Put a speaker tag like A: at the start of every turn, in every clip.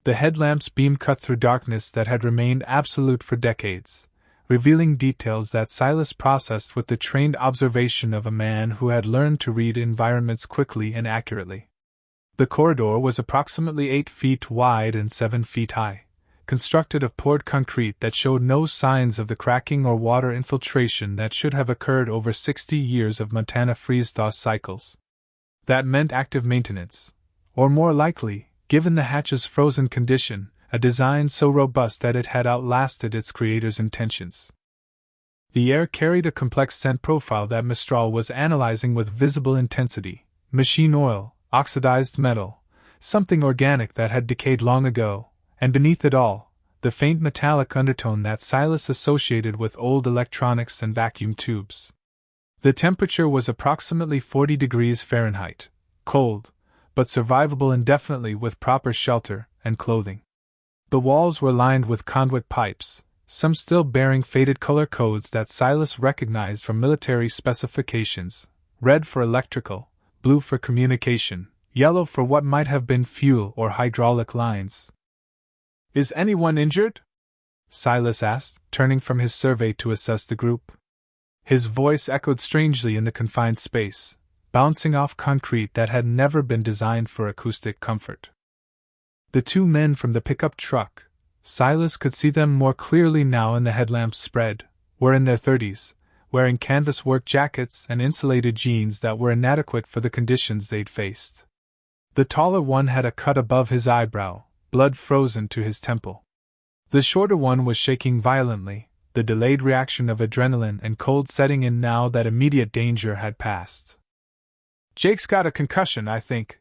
A: The headlamp's beam cut through darkness that had remained absolute for decades, revealing details that Silas processed with the trained observation of a man who had learned to read environments quickly and accurately. The corridor was approximately 8 feet wide and 7 feet high, constructed of poured concrete that showed no signs of the cracking or water infiltration that should have occurred over 60 years of Montana freeze-thaw cycles. That meant active maintenance, or more likely, given the hatch's frozen condition, a design so robust that it had outlasted its creator's intentions. The air carried a complex scent profile that Mistral was analyzing with visible intensity: machine oil, oxidized metal, something organic that had decayed long ago, and beneath it all, the faint metallic undertone that Silas associated with old electronics and vacuum tubes. The temperature was approximately 40 degrees Fahrenheit, cold, but survivable indefinitely with proper shelter and clothing. The walls were lined with conduit pipes, some still bearing faded color codes that Silas recognized from military specifications: red for electrical, blue for communication, yellow for what might have been fuel or hydraulic lines. "Is anyone injured?" Silas asked, turning from his survey to assess the group. His voice echoed strangely in the confined space, bouncing off concrete that had never been designed for acoustic comfort. The two men from the pickup truck, Silas could see them more clearly now in the headlamp's spread, were in their 30s, wearing canvas work jackets and insulated jeans that were inadequate for the conditions they'd faced. The taller one had a cut above his eyebrow, blood frozen to his temple. The shorter one was shaking violently, the delayed reaction of adrenaline and cold setting in now that immediate danger had passed. "Jake's got a concussion, I think,"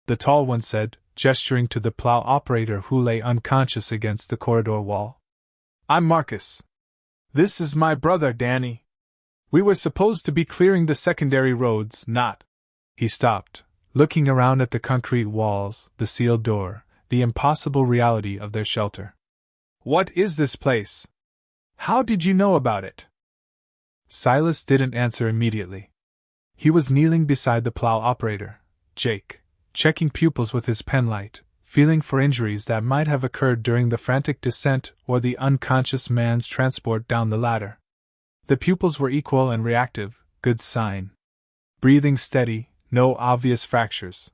A: the tall one said, gesturing to the plow operator who lay unconscious against the corridor wall. "I'm Marcus. This is my brother Danny. We were supposed to be clearing the secondary roads, not—" He stopped, looking around at the concrete walls, the sealed door, the impossible reality of their shelter. "What is this place? How did you know about it?" Silas didn't answer immediately. He was kneeling beside the plow operator, Jake, checking pupils with his penlight, feeling for injuries that might have occurred during the frantic descent or the unconscious man's transport down the ladder. The pupils were equal and reactive, good sign. Breathing steady, no obvious fractures.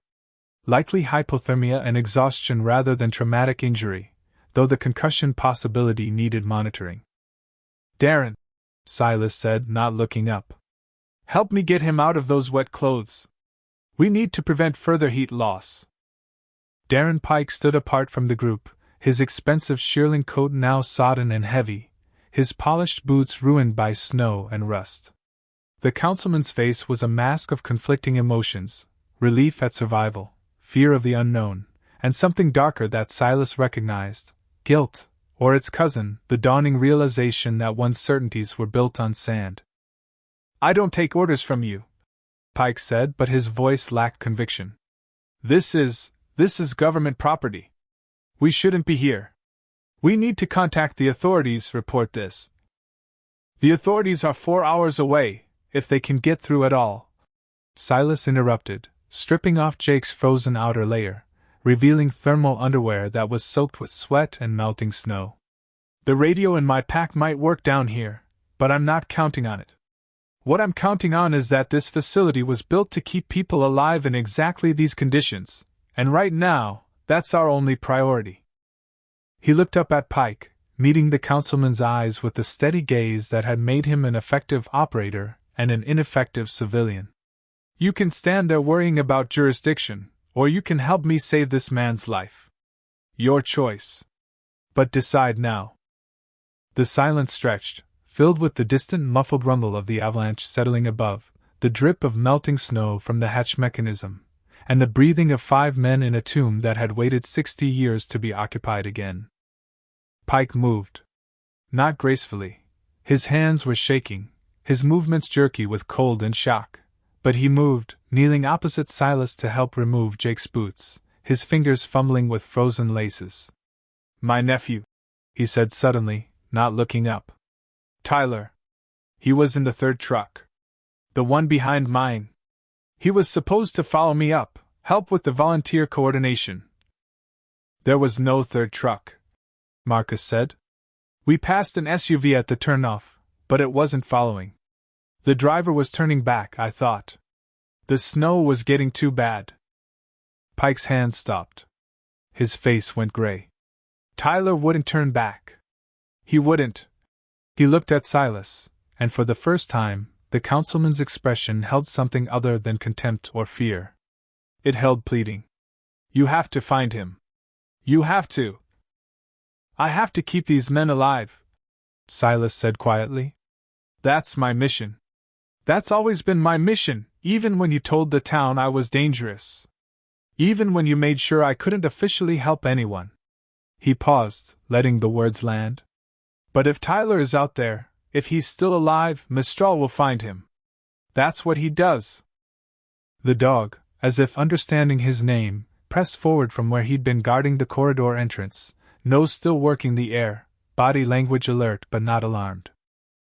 A: Likely hypothermia and exhaustion rather than traumatic injury, though the concussion possibility needed monitoring. "Darren," Silas said, not looking up. "Help me get him out of those wet clothes. We need to prevent further heat loss." Darren Pike stood apart from the group, his expensive shearling coat now sodden and heavy, his polished boots ruined by snow and rust. The councilman's face was a mask of conflicting emotions: relief at survival, fear of the unknown, and something darker that Silas recognized: guilt, or its cousin, the dawning realization that one's certainties were built on sand. "I don't take orders from you," Pike said, but his voice lacked conviction. This is government property. We shouldn't be here. We need to contact the authorities, report this." "The authorities are 4 hours away, if they can get through at all," Silas interrupted, stripping off Jake's frozen outer layer, revealing thermal underwear that was soaked with sweat and melting snow. "The radio in my pack might work down here, but I'm not counting on it. What I'm counting on is that this facility was built to keep people alive in exactly these conditions, and right now, that's our only priority." He looked up at Pike, meeting the councilman's eyes with the steady gaze that had made him an effective operator and an ineffective civilian. "You can stand there worrying about jurisdiction, or you can help me save this man's life. Your choice. But decide now." The silence stretched, filled with the distant muffled rumble of the avalanche settling above, the drip of melting snow from the hatch mechanism, and the breathing of 5 men in a tomb that had waited 60 years to be occupied again. Pike moved. Not gracefully. His hands were shaking, his movements jerky with cold and shock, but he moved, kneeling opposite Silas to help remove Jake's boots, his fingers fumbling with frozen laces. "My nephew," he said suddenly, not looking up. "Tyler. He was in the 3rd truck. The one behind mine. He was supposed to follow me up, help with the volunteer coordination." There was no third truck, Marcus said. We passed an SUV at the turnoff, but it wasn't following. The driver was turning back, I thought. The snow was getting too bad. Pike's hands stopped. His face went gray. Tyler wouldn't turn back. He wouldn't. He looked at Silas, and for the first time, the councilman's expression held something other than contempt or fear. It held pleading. You have to find him. You have to. I have to keep these men alive, Silas said quietly. That's my mission. That's always been my mission, even when you told the town I was dangerous. Even when you made sure I couldn't officially help anyone. He paused, letting the words land. But if Tyler is out there, if he's still alive, Mistral will find him. That's what he does. The dog, as if understanding his name, pressed forward from where he'd been guarding the corridor entrance, nose still working the air, body language alert but not alarmed.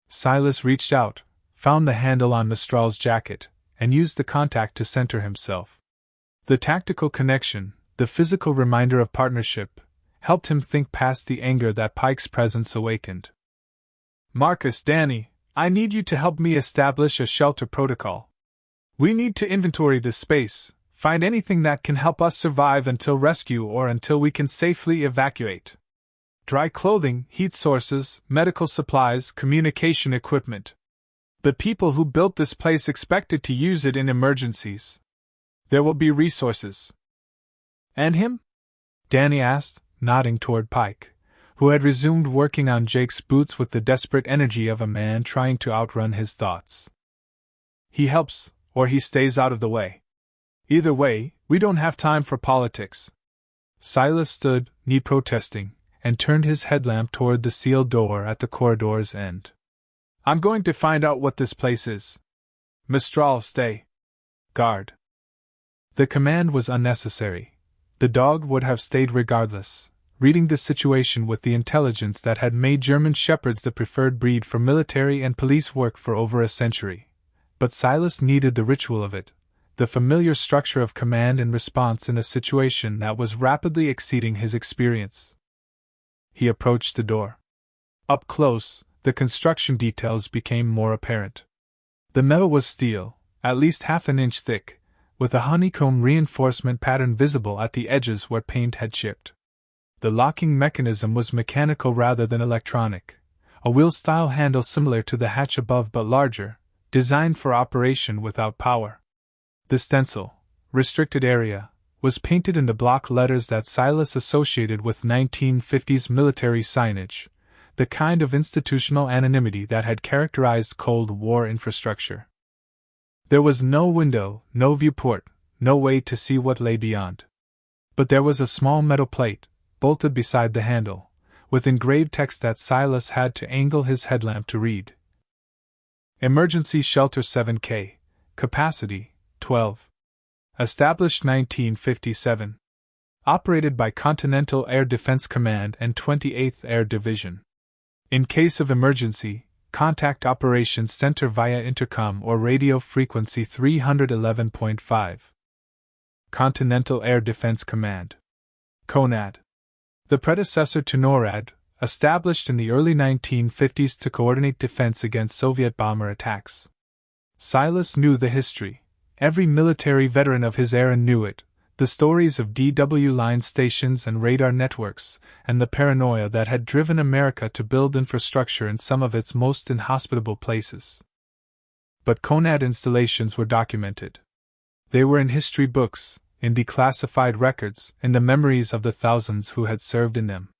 A: Silas reached out, found the handle on Mistral's jacket, and used the contact to center himself. The tactical connection, the physical reminder of partnership, helped him think past the anger that Pike's presence awakened. Marcus, Danny, I need you to help me establish a shelter protocol. We need to inventory this space, find anything that can help us survive until rescue or until we can safely evacuate. Dry clothing, heat sources, medical supplies, communication equipment. The people who built this place expected to use it in emergencies. There will be resources. And him? Danny asked, nodding toward Pike, who had resumed working on Jake's boots with the desperate energy of a man trying to outrun his thoughts. He helps, or he stays out of the way. Either way, we don't have time for politics. Silas stood, knee protesting, and turned his headlamp toward the sealed door at the corridor's end. I'm going to find out what this place is. Mistral, stay. Guard. The command was unnecessary. The dog would have stayed regardless, reading the situation with the intelligence that had made German Shepherds the preferred breed for military and police work for over a century. But Silas needed the ritual of it, the familiar structure of command and response in a situation that was rapidly exceeding his experience. He approached the door. Up close, the construction details became more apparent. The metal was steel, at least half an inch thick, with a honeycomb reinforcement pattern visible at the edges where paint had chipped. The locking mechanism was mechanical rather than electronic, a wheel-style handle similar to the hatch above but larger, designed for operation without power. The stencil, restricted area, was painted in the block letters that Silas associated with 1950s military signage, the kind of institutional anonymity that had characterized Cold War infrastructure. There was no window, no viewport, no way to see what lay beyond. But there was a small metal plate, bolted beside the handle, with engraved text that Silas had to angle his headlamp to read. Emergency Shelter 7K, Capacity, 12. Established 1957. Operated by Continental Air Defense Command and 28th Air Division. In case of emergency, contact Operations Center via intercom or radio frequency 311.5. Continental Air Defense Command. CONAD. The predecessor to NORAD, established in the early 1950s to coordinate defense against Soviet bomber attacks. Silas knew the history. Every military veteran of his era knew it, the stories of DW line stations and radar networks, and the paranoia that had driven America to build infrastructure in some of its most inhospitable places. But CONAD installations were documented. They were in history books, in declassified records, in the memories of the thousands who had served in them.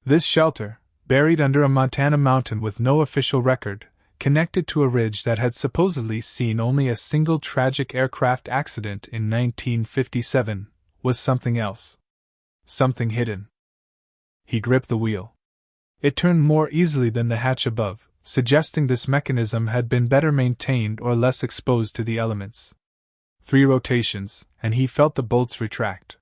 A: This shelter, buried under a Montana mountain with no official record, connected to a ridge that had supposedly seen only a single tragic aircraft accident in 1957, was something else. Something hidden. He gripped the wheel. It turned more easily than the hatch above, suggesting this mechanism had been better maintained or less exposed to the elements. 3 rotations, and he felt the bolts retract.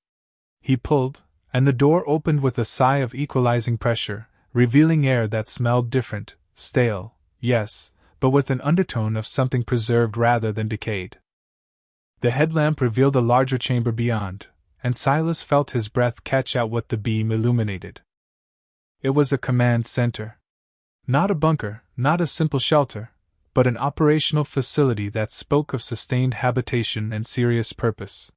A: He pulled, and the door opened with a sigh of equalizing pressure, revealing air that smelled different, stale, yes, but with an undertone of something preserved rather than decayed. The headlamp revealed a larger chamber beyond, and Silas felt his breath catch at what the beam illuminated. It was a command center. Not a bunker, not a simple shelter, but an operational facility that spoke of sustained habitation and serious purpose.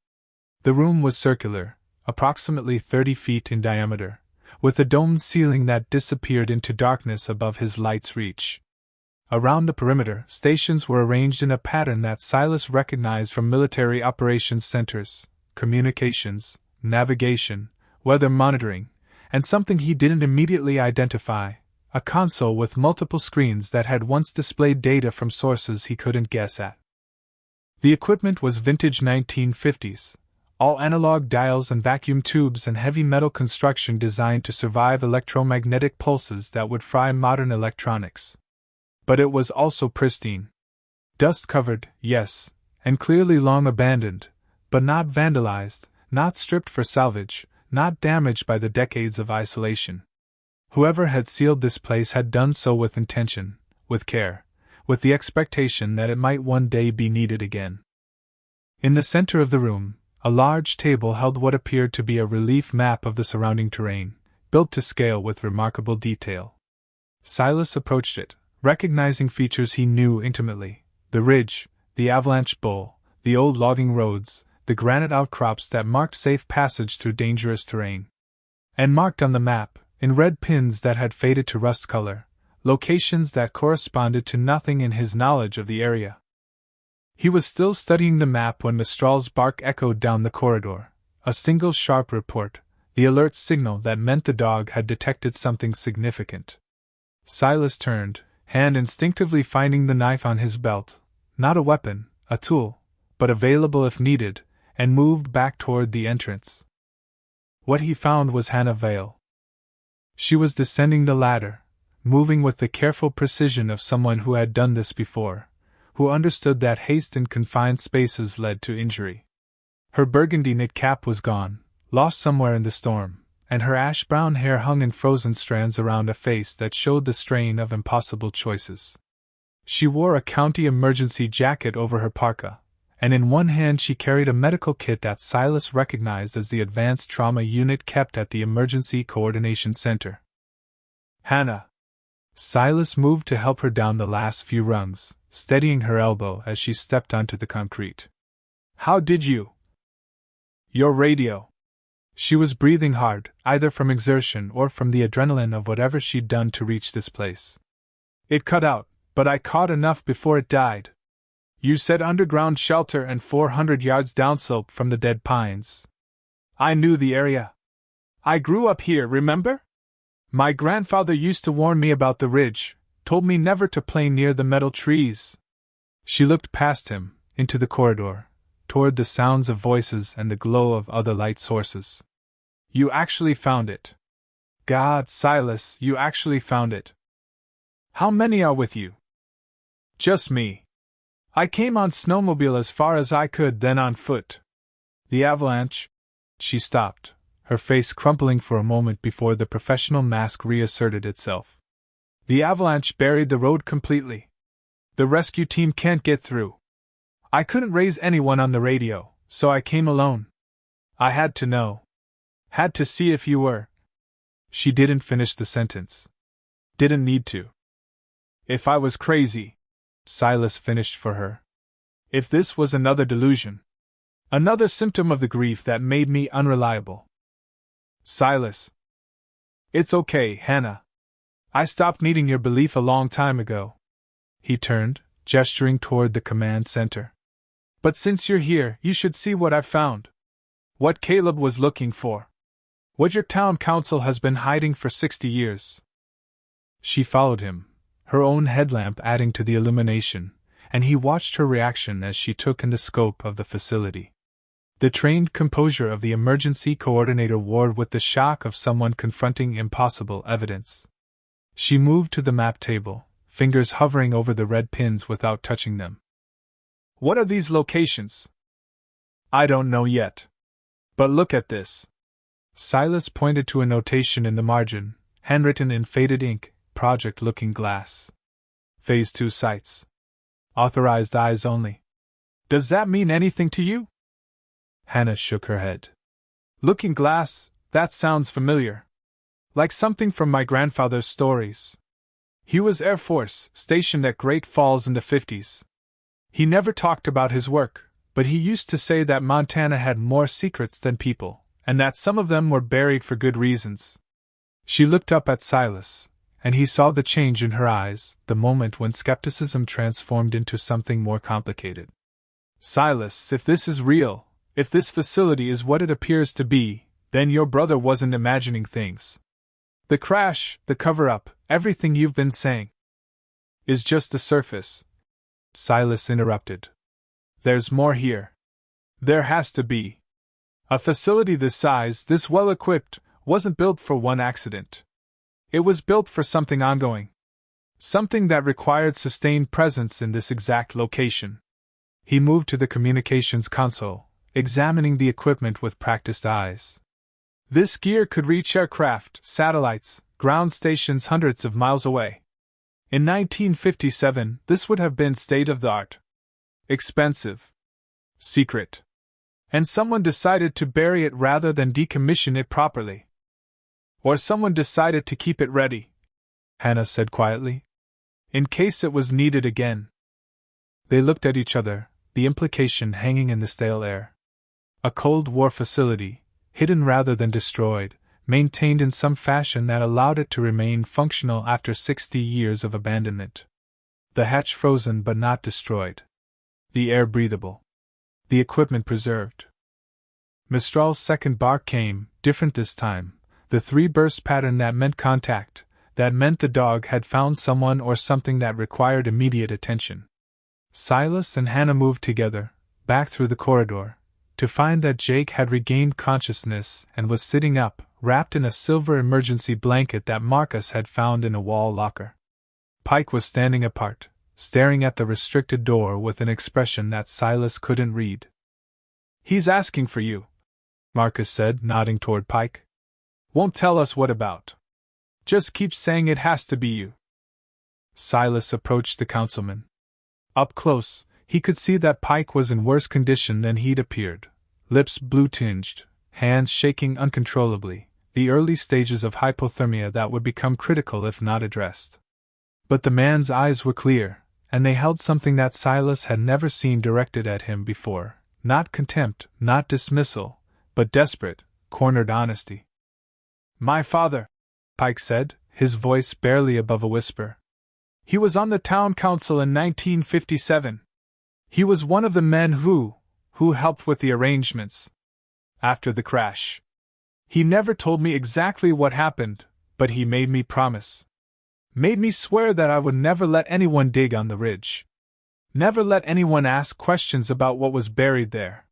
A: The room was circular, approximately 30 feet in diameter, with a domed ceiling that disappeared into darkness above his light's reach. Around the perimeter, stations were arranged in a pattern that Silas recognized from military operations centers: communications, navigation, weather monitoring, and something he didn't immediately identify: a console with multiple screens that had once displayed data from sources he couldn't guess at. The equipment was vintage 1950s, all analog dials and vacuum tubes and heavy metal construction designed to survive electromagnetic pulses that would fry modern electronics. But it was also pristine. Dust-covered, yes, and clearly long abandoned, but not vandalized, not stripped for salvage, not damaged by the decades of isolation. Whoever had sealed this place had done so with intention, with care, with the expectation that it might one day be needed again. In the center of the room, a large table held what appeared to be a relief map of the surrounding terrain, built to scale with remarkable detail. Silas approached it, recognizing features he knew intimately: the ridge, the avalanche bowl, the old logging roads, the granite outcrops that marked safe passage through dangerous terrain. And marked on the map, in red pins that had faded to rust color, locations that corresponded to nothing in his knowledge of the area. He was still studying the map when Mistral's bark echoed down the corridor, a single sharp report, the alert signal that meant the dog had detected something significant. Silas turned, hand instinctively finding the knife on his belt, not a weapon, a tool, but available if needed, and moved back toward the entrance. What he found was Hannah Vale. She was descending the ladder, moving with the careful precision of someone who had done this before, who understood that haste in confined spaces led to injury. Her burgundy knit cap was gone, lost somewhere in the storm, and her ash-brown hair hung in frozen strands around a face that showed the strain of impossible choices. She wore a county emergency jacket over her parka, and in one hand she carried a medical kit that Silas recognized as the advanced trauma unit kept at the Emergency Coordination Center. Hannah. Silas moved to help her down the last few rungs, steadying her elbow as she stepped onto the concrete. How did you? Your radio. She was breathing hard, either from exertion or from the adrenaline of whatever she'd done to reach this place. It cut out, but I caught enough before it died. You said underground shelter and 400 yards downslope from the dead pines. I knew the area. I grew up here, remember? My grandfather used to warn me about the ridge, told me never to play near the metal trees. She looked past him, into the corridor, toward the sounds of voices and the glow of other light sources. You actually found it. God, Silas, you actually found it. How many are with you? Just me. I came on snowmobile as far as I could, then on foot. The avalanche. She stopped, her face crumpling for a moment before the professional mask reasserted itself. The avalanche buried the road completely. The rescue team can't get through. I couldn't raise anyone on the radio, so I came alone. I had to know. Had to see if you were. She didn't finish the sentence. Didn't need to. If I was crazy, Silas finished for her. If this was another delusion. Another symptom of the grief that made me unreliable. Silas. It's okay, Hannah. I stopped needing your belief a long time ago. He turned, gesturing toward the command center. But since you're here, you should see what I've found. What Caleb was looking for. What your town council has been hiding for 60 years. She followed him, her own headlamp adding to the illumination, and he watched her reaction as she took in the scope of the facility. The trained composure of the emergency coordinator warred with the shock of someone confronting impossible evidence. She moved to the map table, fingers hovering over the red pins without touching them. What are these locations? I don't know yet. But look at this. Silas pointed to a notation in the margin, handwritten in faded ink, Project Looking Glass. Phase 2 sites. Authorized eyes only. Does that mean anything to you? Hannah shook her head. Looking Glass, that sounds familiar. Like something from my grandfather's stories. He was Air Force, stationed at Great Falls in the 50s. He never talked about his work, but he used to say that Montana had more secrets than people, and that some of them were buried for good reasons. She looked up at Silas, and he saw the change in her eyes, the moment when skepticism transformed into something more complicated. Silas, if this is real, if this facility is what it appears to be, then your brother wasn't imagining things. The crash, the cover-up, everything you've been saying is just the surface. Silas interrupted. There's more here. There has to be. A facility this size, this well-equipped, wasn't built for one accident. It was built for something ongoing. Something that required sustained presence in this exact location. He moved to the communications console, examining the equipment with practiced eyes. This gear could reach aircraft, satellites, ground stations hundreds of miles away. In 1957, this would have been state-of-the-art. Expensive. Secret. And someone decided to bury it rather than decommission it properly. Or someone decided to keep it ready, Hannah said quietly, in case it was needed again. They looked at each other, the implication hanging in the stale air. A Cold War facility, hidden rather than destroyed, maintained in some fashion that allowed it to remain functional after 60 years of abandonment. The hatch frozen but not destroyed. The air breathable. The equipment preserved. Mistral's second bark came, different this time, the three-burst pattern that meant contact, that meant the dog had found someone or something that required immediate attention. Silas and Hannah moved together, back through the corridor, to find that Jake had regained consciousness and was sitting up, wrapped in a silver emergency blanket that Marcus had found in a wall locker. Pike was standing apart, staring at the restricted door with an expression that Silas couldn't read. "He's asking for you," Marcus said, nodding toward Pike. "Won't tell us what about. Just keep saying it has to be you." Silas approached the councilman. Up close, he could see that Pike was in worse condition than he'd appeared. Lips blue-tinged, hands shaking uncontrollably, the early stages of hypothermia that would become critical if not addressed. But the man's eyes were clear, and they held something that Silas had never seen directed at him before. Not contempt, not dismissal, but desperate, cornered honesty. "My father," Pike said, his voice barely above a whisper. "He was on the town council in 1957. He was one of the men who helped with the arrangements. After the crash. He never told me exactly what happened, but he made me promise. Made me swear that I would never let anyone dig on the ridge. Never let anyone ask questions about what was buried there."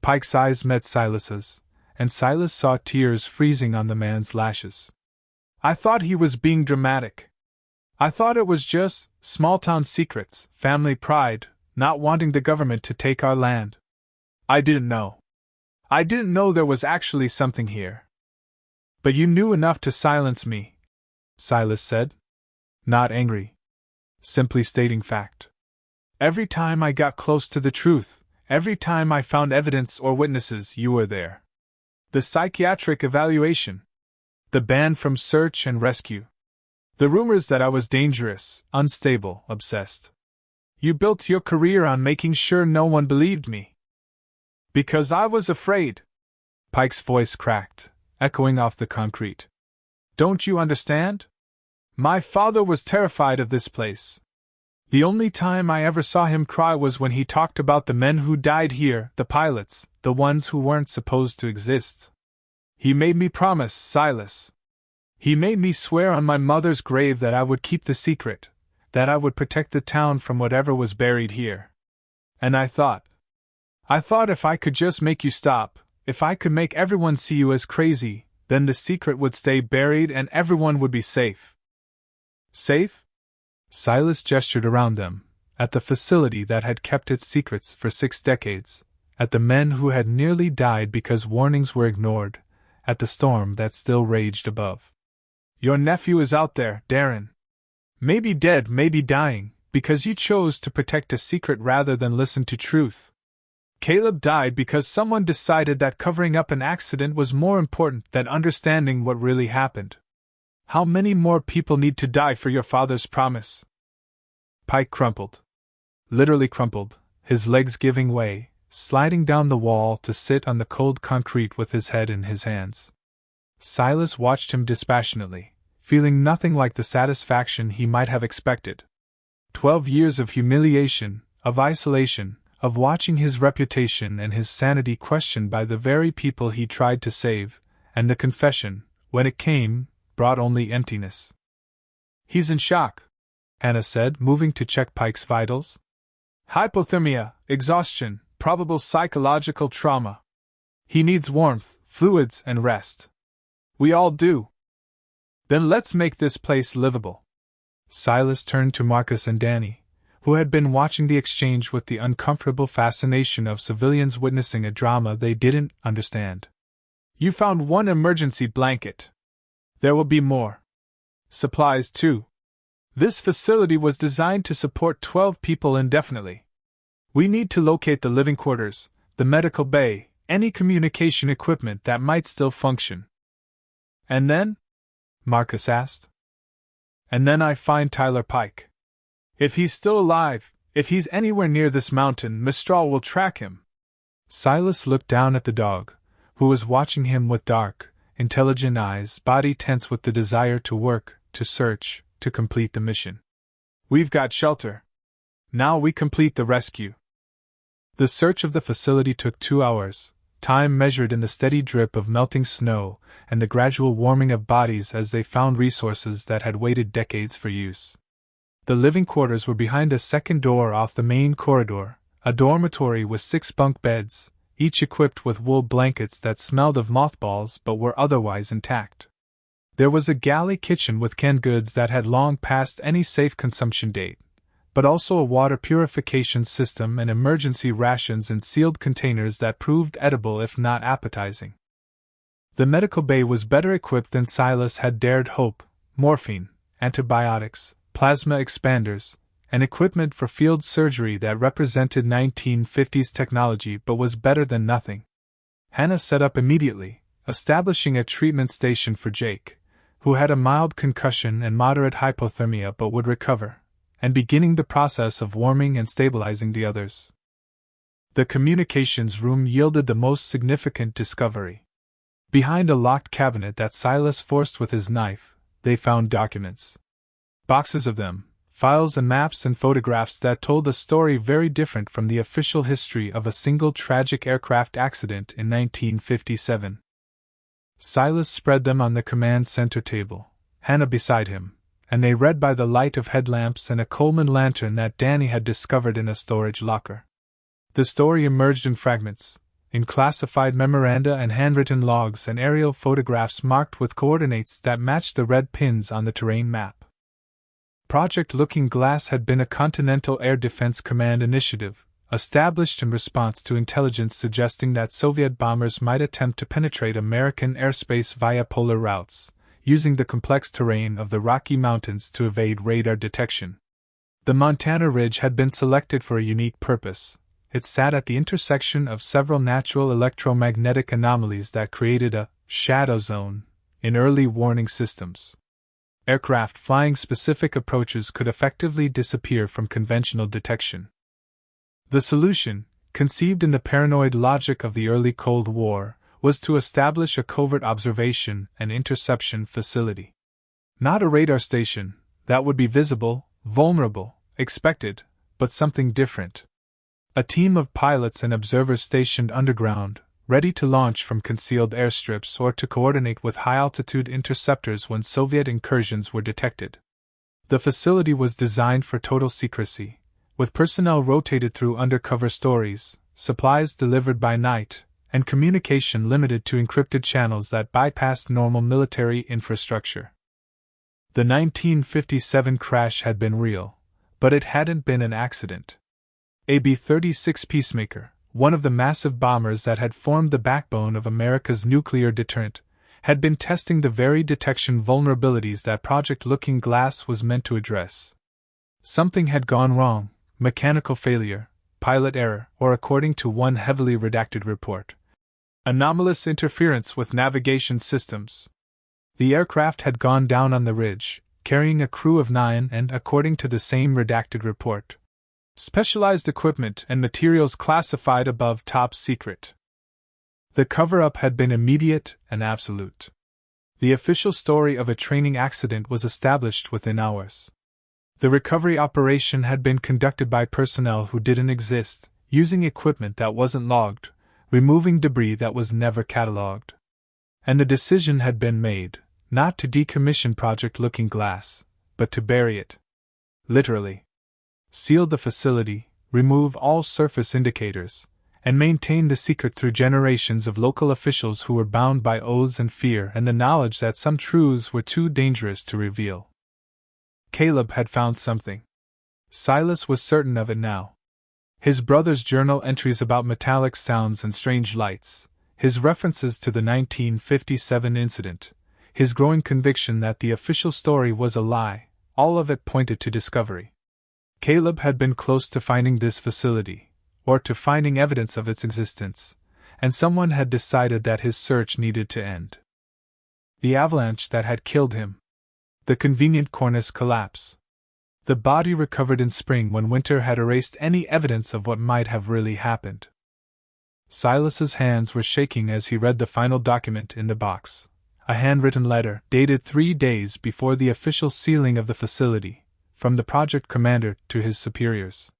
A: Pike's eyes met Silas's, and Silas saw tears freezing on the man's lashes. "I thought he was being dramatic. I thought it was just small-town secrets, family pride, not wanting the government to take our land. I didn't know. I didn't know there was actually something here." "But you knew enough to silence me," Silas said. Not angry. Simply stating fact. "Every time I got close to the truth, every time I found evidence or witnesses, you were there. The psychiatric evaluation. The ban from search and rescue. The rumors that I was dangerous, unstable, obsessed. You built your career on making sure no one believed me. Because I was afraid." Pike's voice cracked, echoing off the concrete. "Don't you understand? My father was terrified of this place. The only time I ever saw him cry was when he talked about the men who died here, the pilots, the ones who weren't supposed to exist. He made me promise, Silas. He made me swear on my mother's grave that I would keep the secret, that I would protect the town from whatever was buried here. And I thought if I could just make you stop, if I could make everyone see you as crazy, then the secret would stay buried and everyone would be safe." "Safe?" Silas gestured around them, at the facility that had kept its secrets for 6 decades, at the men who had nearly died because warnings were ignored, at the storm that still raged above. "Your nephew is out there, Darren. Maybe dead, maybe dying, because you chose to protect a secret rather than listen to truth. Caleb died because someone decided that covering up an accident was more important than understanding what really happened. How many more people need to die for your father's promise? Pike crumpled. Literally crumpled, his legs giving way, sliding down the wall to sit on the cold concrete with his head in his hands. Silas watched him dispassionately, feeling nothing like the satisfaction he might have expected. 12 years of humiliation, of isolation, of watching his reputation and his sanity questioned by the very people he tried to save, and the confession, when it came, brought only emptiness. "He's in shock," Hannah said, moving to check Pike's vitals. "Hypothermia, exhaustion, probable psychological trauma. He needs warmth, fluids, and rest. We all do." "Then let's make this place livable." Silas turned to Marcus and Danny, who had been watching the exchange with the uncomfortable fascination of civilians witnessing a drama they didn't understand. "You found one emergency blanket. There will be more. Supplies, too. This facility was designed to support 12 people indefinitely. We need to locate the living quarters, the medical bay, any communication equipment that might still function." "And then?" Marcus asked. "And then I find Tyler Pike. If he's still alive, if he's anywhere near this mountain, Mistral will track him." Silas looked down at the dog, who was watching him with dark, intelligent eyes, body tense with the desire to work, to search, to complete the mission. "We've got shelter. Now we complete the rescue." The search of the facility took 2 hours, time measured in the steady drip of melting snow and the gradual warming of bodies as they found resources that had waited decades for use. The living quarters were behind a second door off the main corridor, a dormitory with 6 bunk beds, each equipped with wool blankets that smelled of mothballs but were otherwise intact. There was a galley kitchen with canned goods that had long passed any safe consumption date, but also a water purification system and emergency rations in sealed containers that proved edible if not appetizing. The medical bay was better equipped than Silas had dared hope: morphine, antibiotics, plasma expanders, and equipment for field surgery that represented 1950s technology but was better than nothing. Hannah set up immediately, establishing a treatment station for Jake, who had a mild concussion and moderate hypothermia but would recover, and beginning the process of warming and stabilizing the others. The communications room yielded the most significant discovery. Behind a locked cabinet that Silas forced with his knife, they found documents. Boxes of them, files and maps and photographs that told a story very different from the official history of a single tragic aircraft accident in 1957. Silas spread them on the command center table, Hannah beside him, and they read by the light of headlamps and a Coleman lantern that Danny had discovered in a storage locker. The story emerged in fragments, in classified memoranda and handwritten logs and aerial photographs marked with coordinates that matched the red pins on the terrain map. Project Looking Glass had been a Continental Air Defense Command initiative, established in response to intelligence suggesting that Soviet bombers might attempt to penetrate American airspace via polar routes, using the complex terrain of the Rocky Mountains to evade radar detection. The Montana Ridge had been selected for a unique purpose. It sat at the intersection of several natural electromagnetic anomalies that created a shadow zone in early warning systems. Aircraft flying specific approaches could effectively disappear from conventional detection. The solution, conceived in the paranoid logic of the early Cold War, was to establish a covert observation and interception facility. Not a radar station, that would be visible, vulnerable, expected, but something different. A team of pilots and observers stationed underground, ready to launch from concealed airstrips or to coordinate with high-altitude interceptors when Soviet incursions were detected. The facility was designed for total secrecy, with personnel rotated through undercover stories, supplies delivered by night, and communication limited to encrypted channels that bypassed normal military infrastructure. The 1957 crash had been real, but it hadn't been an accident. A B-36 Peacemaker, one of the massive bombers that had formed the backbone of America's nuclear deterrent, had been testing the very detection vulnerabilities that Project Looking Glass was meant to address. Something had gone wrong, mechanical failure, pilot error, or according to one heavily redacted report, anomalous interference with navigation systems. The aircraft had gone down on the ridge, carrying a crew of 9 and, according to the same redacted report, specialized equipment and materials classified above top secret. The cover-up had been immediate and absolute. The official story of a training accident was established within hours. The recovery operation had been conducted by personnel who didn't exist, using equipment that wasn't logged, removing debris that was never catalogued. And the decision had been made, not to decommission Project Looking Glass, but to bury it. Literally. Seal the facility, remove all surface indicators, and maintain the secret through generations of local officials who were bound by oaths and fear and the knowledge that some truths were too dangerous to reveal. Caleb had found something. Silas was certain of it now. His brother's journal entries about metallic sounds and strange lights, his references to the 1957 incident, his growing conviction that the official story was a lie, all of it pointed to discovery. Caleb had been close to finding this facility, or to finding evidence of its existence, and someone had decided that his search needed to end. The avalanche that had killed him. The convenient cornice collapse. The body recovered in spring when winter had erased any evidence of what might have really happened. Silas's hands were shaking as he read the final document in the box, a handwritten letter dated 3 days before the official sealing of the facility, from the project commander to his superiors.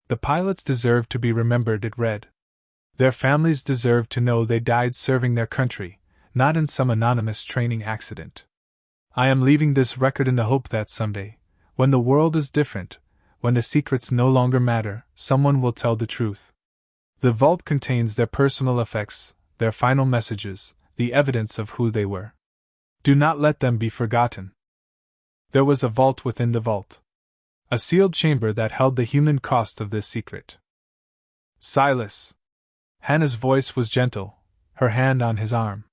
A: The pilots deserved to be remembered, it read. Their families deserved to know they died serving their country, not in some anonymous training accident. I am leaving this record in the hope that someday, when the world is different, when the secrets no longer matter, someone will tell the truth. The vault contains their personal effects, their final messages, the evidence of who they were. Do not let them be forgotten. There was a vault within the vault. A sealed chamber that held the human cost of this secret. Silas. Hannah's voice was gentle, her hand on his arm.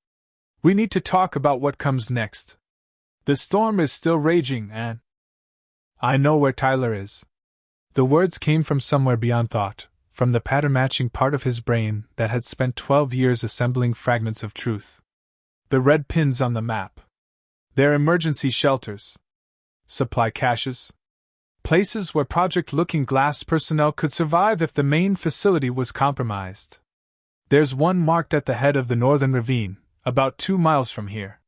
A: We need to talk about what comes next. The storm is still raging and... I know where Tyler is. The words came from somewhere beyond thought, from the pattern-matching part of his brain that had spent 12 years assembling fragments of truth. The red pins on the map. Their emergency shelters. Supply caches. Places where Project Looking Glass personnel could survive if the main facility was compromised. There's one marked at the head of the northern ravine, about 2 miles from here.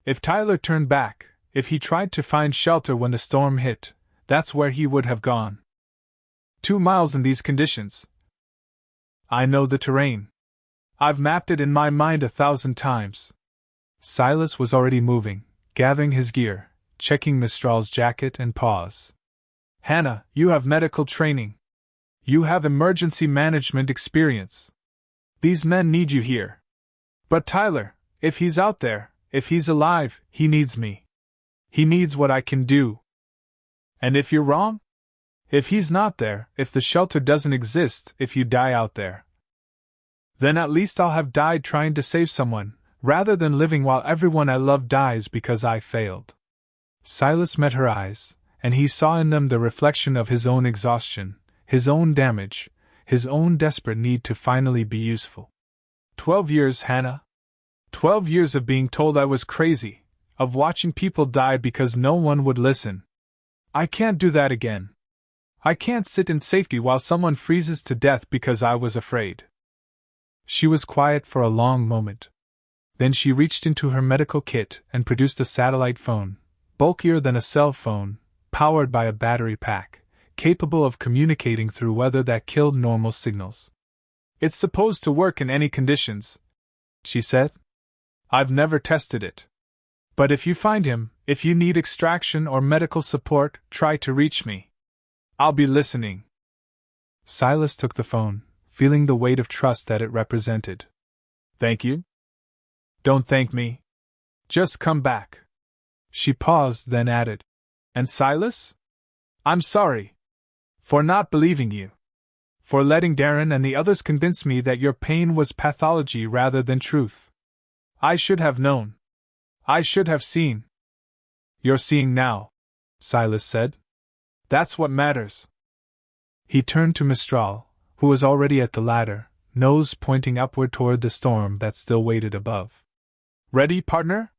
A: If Tyler turned back, if he tried to find shelter when the storm hit, that's where he would have gone. 2 miles in these conditions. I know the terrain. I've mapped it in my mind 1,000 times. Silas was already moving, gathering his gear, checking Mistral's jacket and paws. Hannah, you have medical training. You have emergency management experience. These men need you here. But Tyler, if he's out there, if he's alive, he needs me. He needs what I can do. And if you're wrong? If he's not there, if the shelter doesn't exist, if you die out there, then at least I'll have died trying to save someone, rather than living while everyone I love dies because I failed. Silas met her eyes, and he saw in them the reflection of his own exhaustion, his own damage, his own desperate need to finally be useful. 12 years, Hannah. 12 years of being told I was crazy, of watching people die because no one would listen. I can't do that again. I can't sit in safety while someone freezes to death because I was afraid. She was quiet for a long moment. Then she reached into her medical kit and produced a satellite phone, bulkier than a cell phone, powered by a battery pack, capable of communicating through weather that killed normal signals. It's supposed to work in any conditions, she said. I've never tested it. But if you find him, if you need extraction or medical support, try to reach me. I'll be listening. Silas took the phone, feeling the weight of trust that it represented. Thank you? Don't thank me. Just come back. She paused, then added, and Silas? I'm sorry. For not believing you. For letting Darren and the others convince me that your pain was pathology rather than truth. I should have known. I should have seen. You're seeing now, Silas said. That's what matters. He turned to Mistral, who was already at the ladder, nose pointing upward toward the storm that still waited above. "Ready, partner?"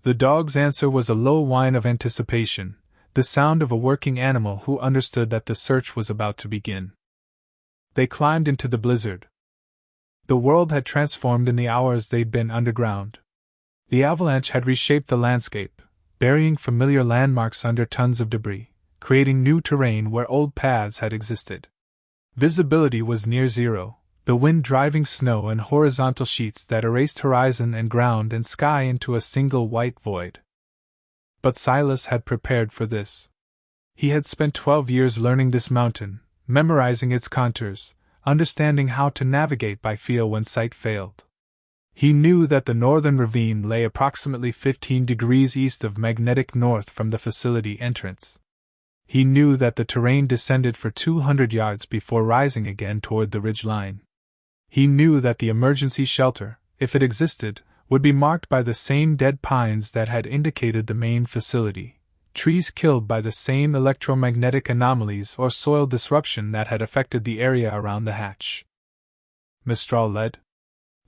A: The dog's answer was a low whine of anticipation, the sound of a working animal who understood that the search was about to begin. They climbed into the blizzard. The world had transformed in the hours they'd been underground. The avalanche had reshaped the landscape, burying familiar landmarks under tons of debris, creating new terrain where old paths had existed. Visibility was near zero, the wind driving snow in horizontal sheets that erased horizon and ground and sky into a single white void. But Silas had prepared for this. He had spent 12 years learning this mountain, memorizing its contours, understanding how to navigate by feel when sight failed. He knew that the northern ravine lay approximately 15 degrees east of magnetic north from the facility entrance. He knew that the terrain descended for 200 yards before rising again toward the ridge line. He knew that the emergency shelter, if it existed, would be marked by the same dead pines that had indicated the main facility, trees killed by the same electromagnetic anomalies or soil disruption that had affected the area around the hatch. Mistral led.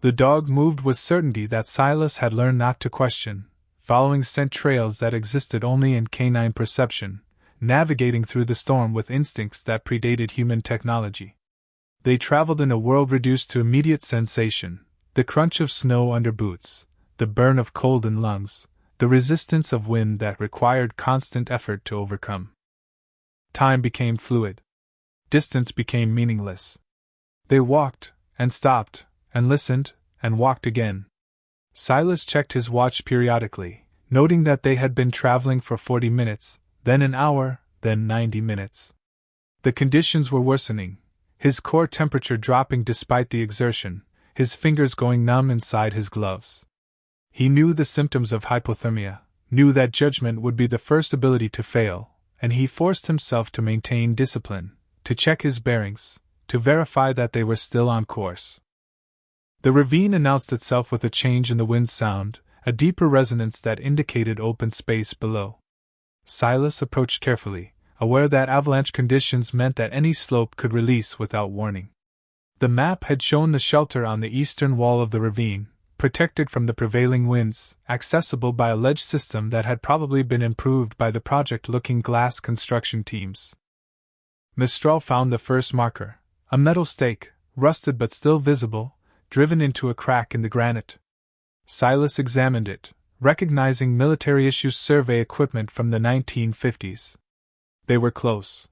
A: The dog moved with certainty that Silas had learned not to question, following scent trails that existed only in canine perception, navigating through the storm with instincts that predated human technology. They traveled in a world reduced to immediate sensation, the crunch of snow under boots, the burn of cold in lungs, the resistance of wind that required constant effort to overcome. Time became fluid. Distance became meaningless. They walked, and stopped, and listened, and walked again. Silas checked his watch periodically, noting that they had been traveling for 40 minutes, then an hour, then 90 minutes. The conditions were worsening, his core temperature dropping despite the exertion, his fingers going numb inside his gloves. He knew the symptoms of hypothermia, knew that judgment would be the first ability to fail, and he forced himself to maintain discipline, to check his bearings, to verify that they were still on course. The ravine announced itself with a change in the wind's sound, a deeper resonance that indicated open space below. Silas approached carefully, aware that avalanche conditions meant that any slope could release without warning. The map had shown the shelter on the eastern wall of the ravine, protected from the prevailing winds, accessible by a ledge system that had probably been improved by the Project Looking Glass construction teams. Mistral found the first marker, a metal stake, rusted but still visible, driven into a crack in the granite. Silas examined it, recognizing military-issue survey equipment from the 1950s. They were close.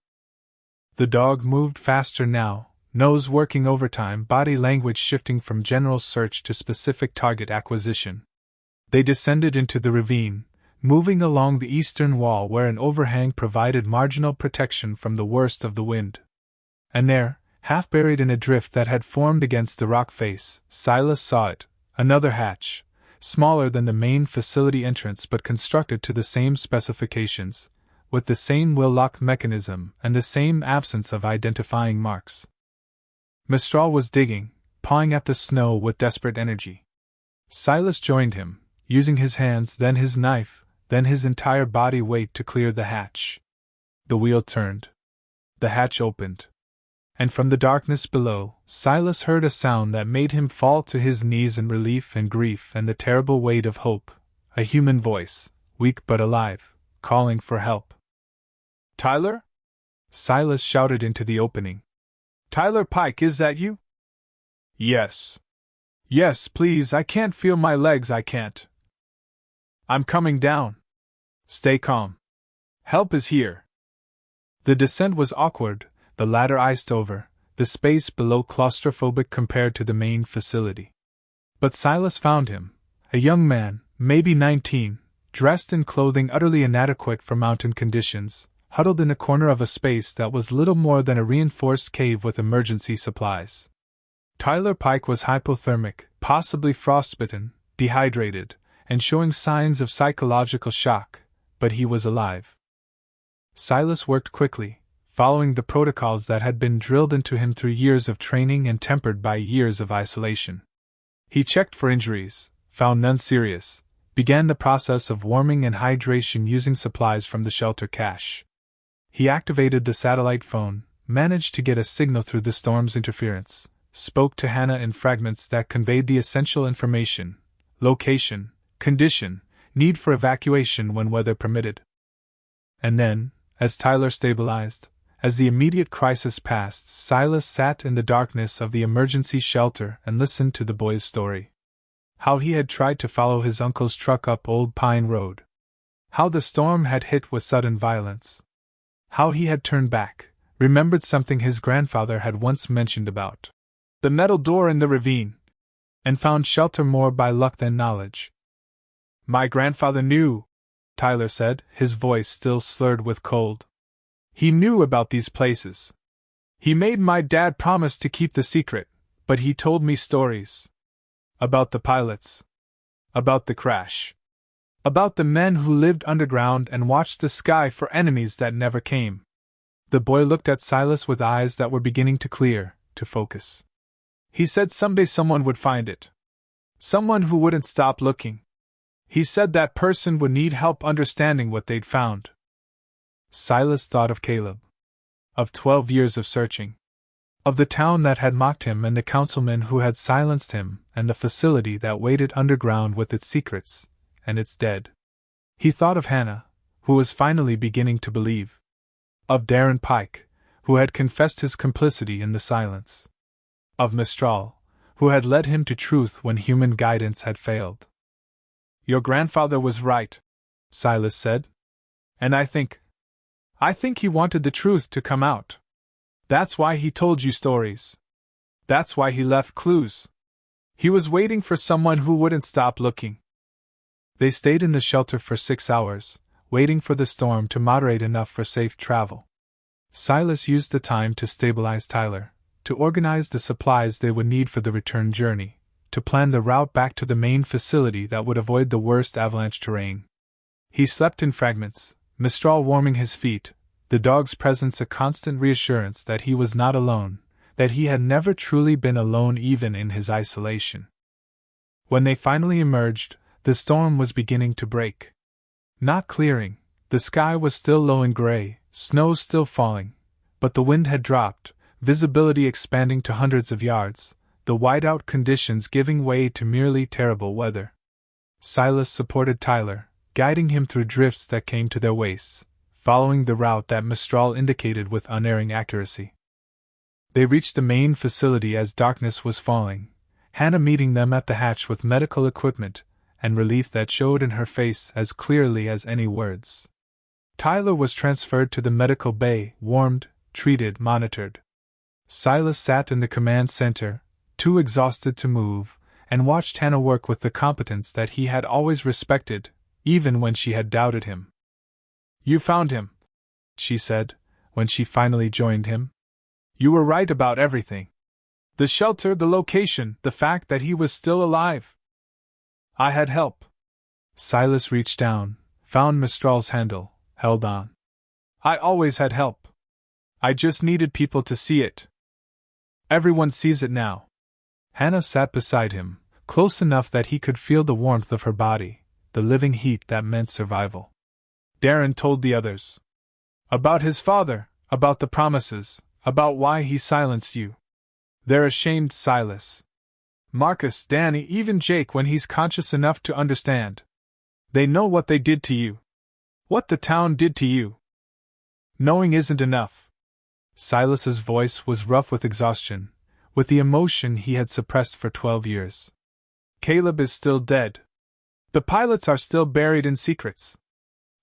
A: The dog moved faster now, nose working overtime, body language shifting from general search to specific target acquisition. They descended into the ravine, moving along the eastern wall where an overhang provided marginal protection from the worst of the wind. And there, half buried in a drift that had formed against the rock face, Silas saw it, another hatch, smaller than the main facility entrance but constructed to the same specifications, with the same will-lock mechanism and the same absence of identifying marks. Mistral was digging, pawing at the snow with desperate energy. Silas joined him, using his hands, then his knife, then his entire body weight to clear the hatch. The wheel turned. The hatch opened. And from the darkness below, Silas heard a sound that made him fall to his knees in relief and grief and the terrible weight of hope, a human voice, weak but alive, calling for help. "Tyler?" Silas shouted into the opening. "Tyler Pike, is that you?" "Yes. Yes, please, I can't feel my legs, I can't. I'm coming down. Stay calm. Help is here." The descent was awkward, the ladder iced over, the space below claustrophobic compared to the main facility. But Silas found him, a young man, maybe 19, dressed in clothing utterly inadequate for mountain conditions, huddled in a corner of a space that was little more than a reinforced cave with emergency supplies. Tyler Pike was hypothermic, possibly frostbitten, dehydrated, and showing signs of psychological shock, but he was alive. Silas worked quickly, following the protocols that had been drilled into him through years of training and tempered by years of isolation. He checked for injuries, found none serious, began the process of warming and hydration using supplies from the shelter cache. He activated the satellite phone, managed to get a signal through the storm's interference, spoke to Hannah in fragments that conveyed the essential information: location, condition, need for evacuation when weather permitted. And then, as Tyler stabilized, as the immediate crisis passed, Silas sat in the darkness of the emergency shelter and listened to the boy's story. How he had tried to follow his uncle's truck up Old Pine Road. How the storm had hit with sudden violence. How he had turned back, remembered something his grandfather had once mentioned about the metal door in the ravine, and found shelter more by luck than knowledge. "My grandfather knew," Tyler said, his voice still slurred with cold. "He knew about these places. He made my dad promise to keep the secret, but he told me stories. About the pilots. About the crash. About the men who lived underground and watched the sky for enemies that never came." The boy looked at Silas with eyes that were beginning to clear, to focus. "He said someday someone would find it. Someone who wouldn't stop looking. He said that person would need help understanding what they'd found." Silas thought of Caleb. Of 12 years of searching. Of the town that had mocked him and the councilman who had silenced him, and the facility that waited underground with its secrets and its dead. He thought of Hannah, who was finally beginning to believe. Of Darren Pike, who had confessed his complicity in the silence. Of Mistral, who had led him to truth when human guidance had failed. "Your grandfather was right," Silas said. "And I think he wanted the truth to come out. That's why he told you stories. That's why he left clues. He was waiting for someone who wouldn't stop looking." They stayed in the shelter for 6 hours, waiting for the storm to moderate enough for safe travel. Silas used the time to stabilize Tyler, to organize the supplies they would need for the return journey, to plan the route back to the main facility that would avoid the worst avalanche terrain. He slept in fragments, Mistral warming his feet, the dog's presence a constant reassurance that he was not alone, that he had never truly been alone even in his isolation. When they finally emerged, the storm was beginning to break. Not clearing, the sky was still low and gray, snow still falling, but the wind had dropped, visibility expanding to hundreds of yards, the whiteout conditions giving way to merely terrible weather. Silas supported Tyler, guiding him through drifts that came to their waists, following the route that Mistral indicated with unerring accuracy. They reached the main facility as darkness was falling, Hannah meeting them at the hatch with medical equipment, and relief that showed in her face as clearly as any words. Tyler was transferred to the medical bay, warmed, treated, monitored. Silas sat in the command center, too exhausted to move, and watched Hannah work with the competence that he had always respected, even when she had doubted him. "You found him," she said, when she finally joined him. "You were right about everything. The shelter, the location, the fact that he was still alive." "I had help." Silas reached down, found Mistral's handle, held on. "I always had help. I just needed people to see it. Everyone sees it now." Hannah sat beside him, close enough that he could feel the warmth of her body, the living heat that meant survival. Darren told the others. About his father, about the promises, about why he silenced you. They're ashamed, Silas. Marcus, Danny, even Jake when he's conscious enough to understand. They know what they did to you. What the town did to you. Knowing isn't enough. Silas's voice was rough with exhaustion, with the emotion he had suppressed for 12 years. Caleb is still dead. The pilots are still buried in secrets.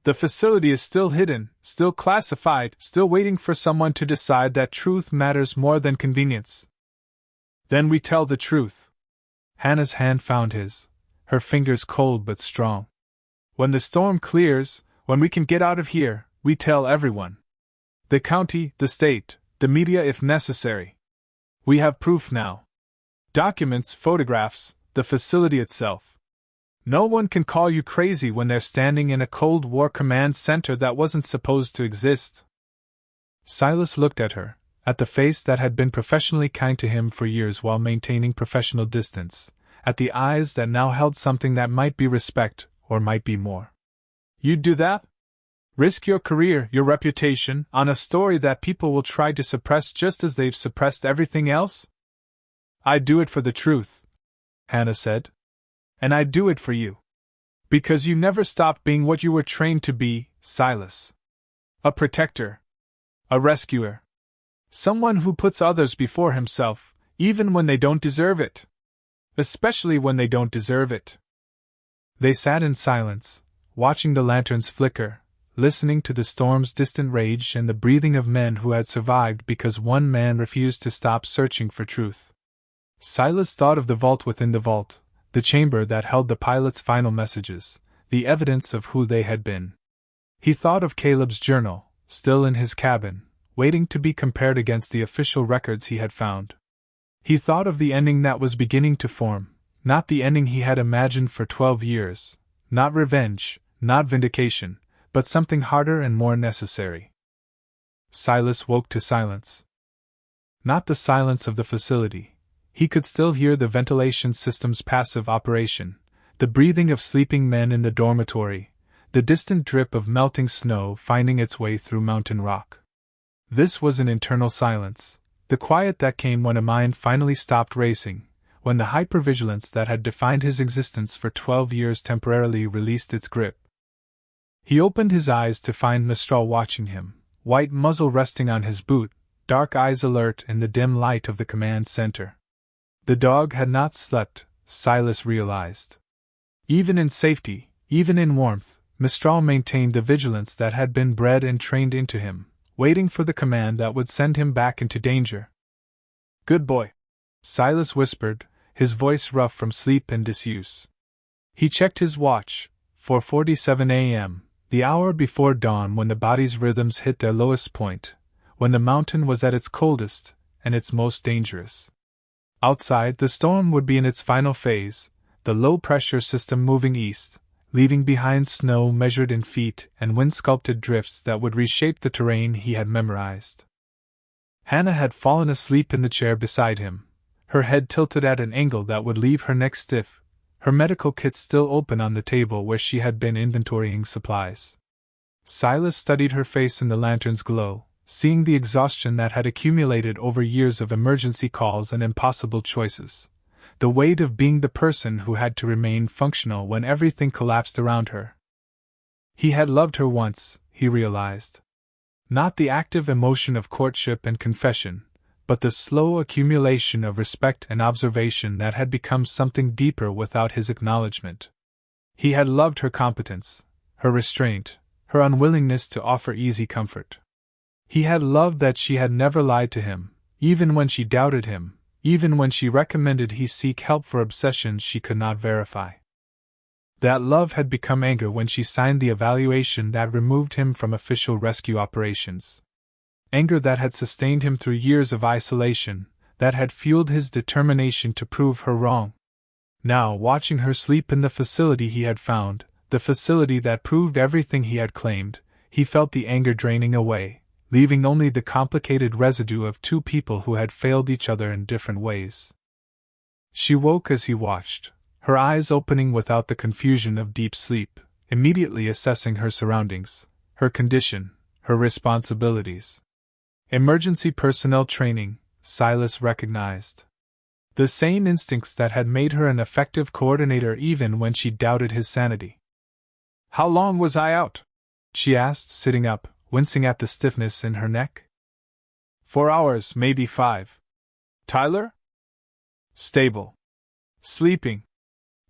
A: The facility is still hidden, still classified, still waiting for someone to decide that truth matters more than convenience. Then we tell the truth. Hannah's hand found his, her fingers cold but strong. When the storm clears, when we can get out of here, we tell everyone. The county, the state, the media if necessary. We have proof now. Documents, photographs, the facility itself. No one can call you crazy when they're standing in a Cold War command center that wasn't supposed to exist. Silas looked at her, at the face that had been professionally kind to him for years while maintaining professional distance, at the eyes that now held something that might be respect, or might be more. You'd do that? Risk your career, your reputation, on a story that people will try to suppress just as they've suppressed everything else? I'd do it for the truth, Hannah said. And I'd do it for you. Because you never stopped being what you were trained to be, Silas. A protector. A rescuer. Someone who puts others before himself, even when they don't deserve it. Especially when they don't deserve it. They sat in silence, watching the lanterns flicker, listening to the storm's distant rage and the breathing of men who had survived because one man refused to stop searching for truth. Silas thought of the vault within the vault, the chamber that held the pilot's final messages, the evidence of who they had been. He thought of Caleb's journal, still in his cabin, waiting to be compared against the official records he had found. He thought of the ending that was beginning to form, not the ending he had imagined for 12 years, not revenge, not vindication, but something harder and more necessary. Silas woke to silence. Not the silence of the facility. He could still hear the ventilation system's passive operation, the breathing of sleeping men in the dormitory, the distant drip of melting snow finding its way through mountain rock. This was an internal silence, the quiet that came when a mind finally stopped racing, when the hypervigilance that had defined his existence for 12 years temporarily released its grip. He opened his eyes to find Mistral watching him, white muzzle resting on his boot, dark eyes alert in the dim light of the command center. The dog had not slept, Silas realized. Even in safety, even in warmth, Mistral maintained the vigilance that had been bred and trained into him, waiting for the command that would send him back into danger. "Good boy," Silas whispered, his voice rough from sleep and disuse. He checked his watch, 4:47 a.m., the hour before dawn when the body's rhythms hit their lowest point, when the mountain was at its coldest and its most dangerous. Outside, the storm would be in its final phase, the low-pressure system moving east, leaving behind snow measured in feet and wind-sculpted drifts that would reshape the terrain he had memorized. Hannah had fallen asleep in the chair beside him, her head tilted at an angle that would leave her neck stiff, her medical kit still open on the table where she had been inventorying supplies. Silas studied her face in the lantern's glow, seeing the exhaustion that had accumulated over years of emergency calls and impossible choices, the weight of being the person who had to remain functional when everything collapsed around her. He had loved her once, he realized. Not the active emotion of courtship and confession, but the slow accumulation of respect and observation that had become something deeper without his acknowledgement. He had loved her competence, her restraint, her unwillingness to offer easy comfort. He had loved that she had never lied to him, even when she doubted him, even when she recommended he seek help for obsessions she could not verify. That love had become anger when she signed the evaluation that removed him from official rescue operations. Anger that had sustained him through years of isolation, that had fueled his determination to prove her wrong. Now, watching her sleep in the facility he had found, the facility that proved everything he had claimed, he felt the anger draining away, leaving only the complicated residue of two people who had failed each other in different ways. She woke as he watched, her eyes opening without the confusion of deep sleep, immediately assessing her surroundings, her condition, her responsibilities. Emergency personnel training, Silas recognized. The same instincts that had made her an effective coordinator even when she doubted his sanity. "How long was I out?" she asked, sitting up, wincing at the stiffness in her neck. 4 hours, maybe 5. Tyler? Stable. Sleeping.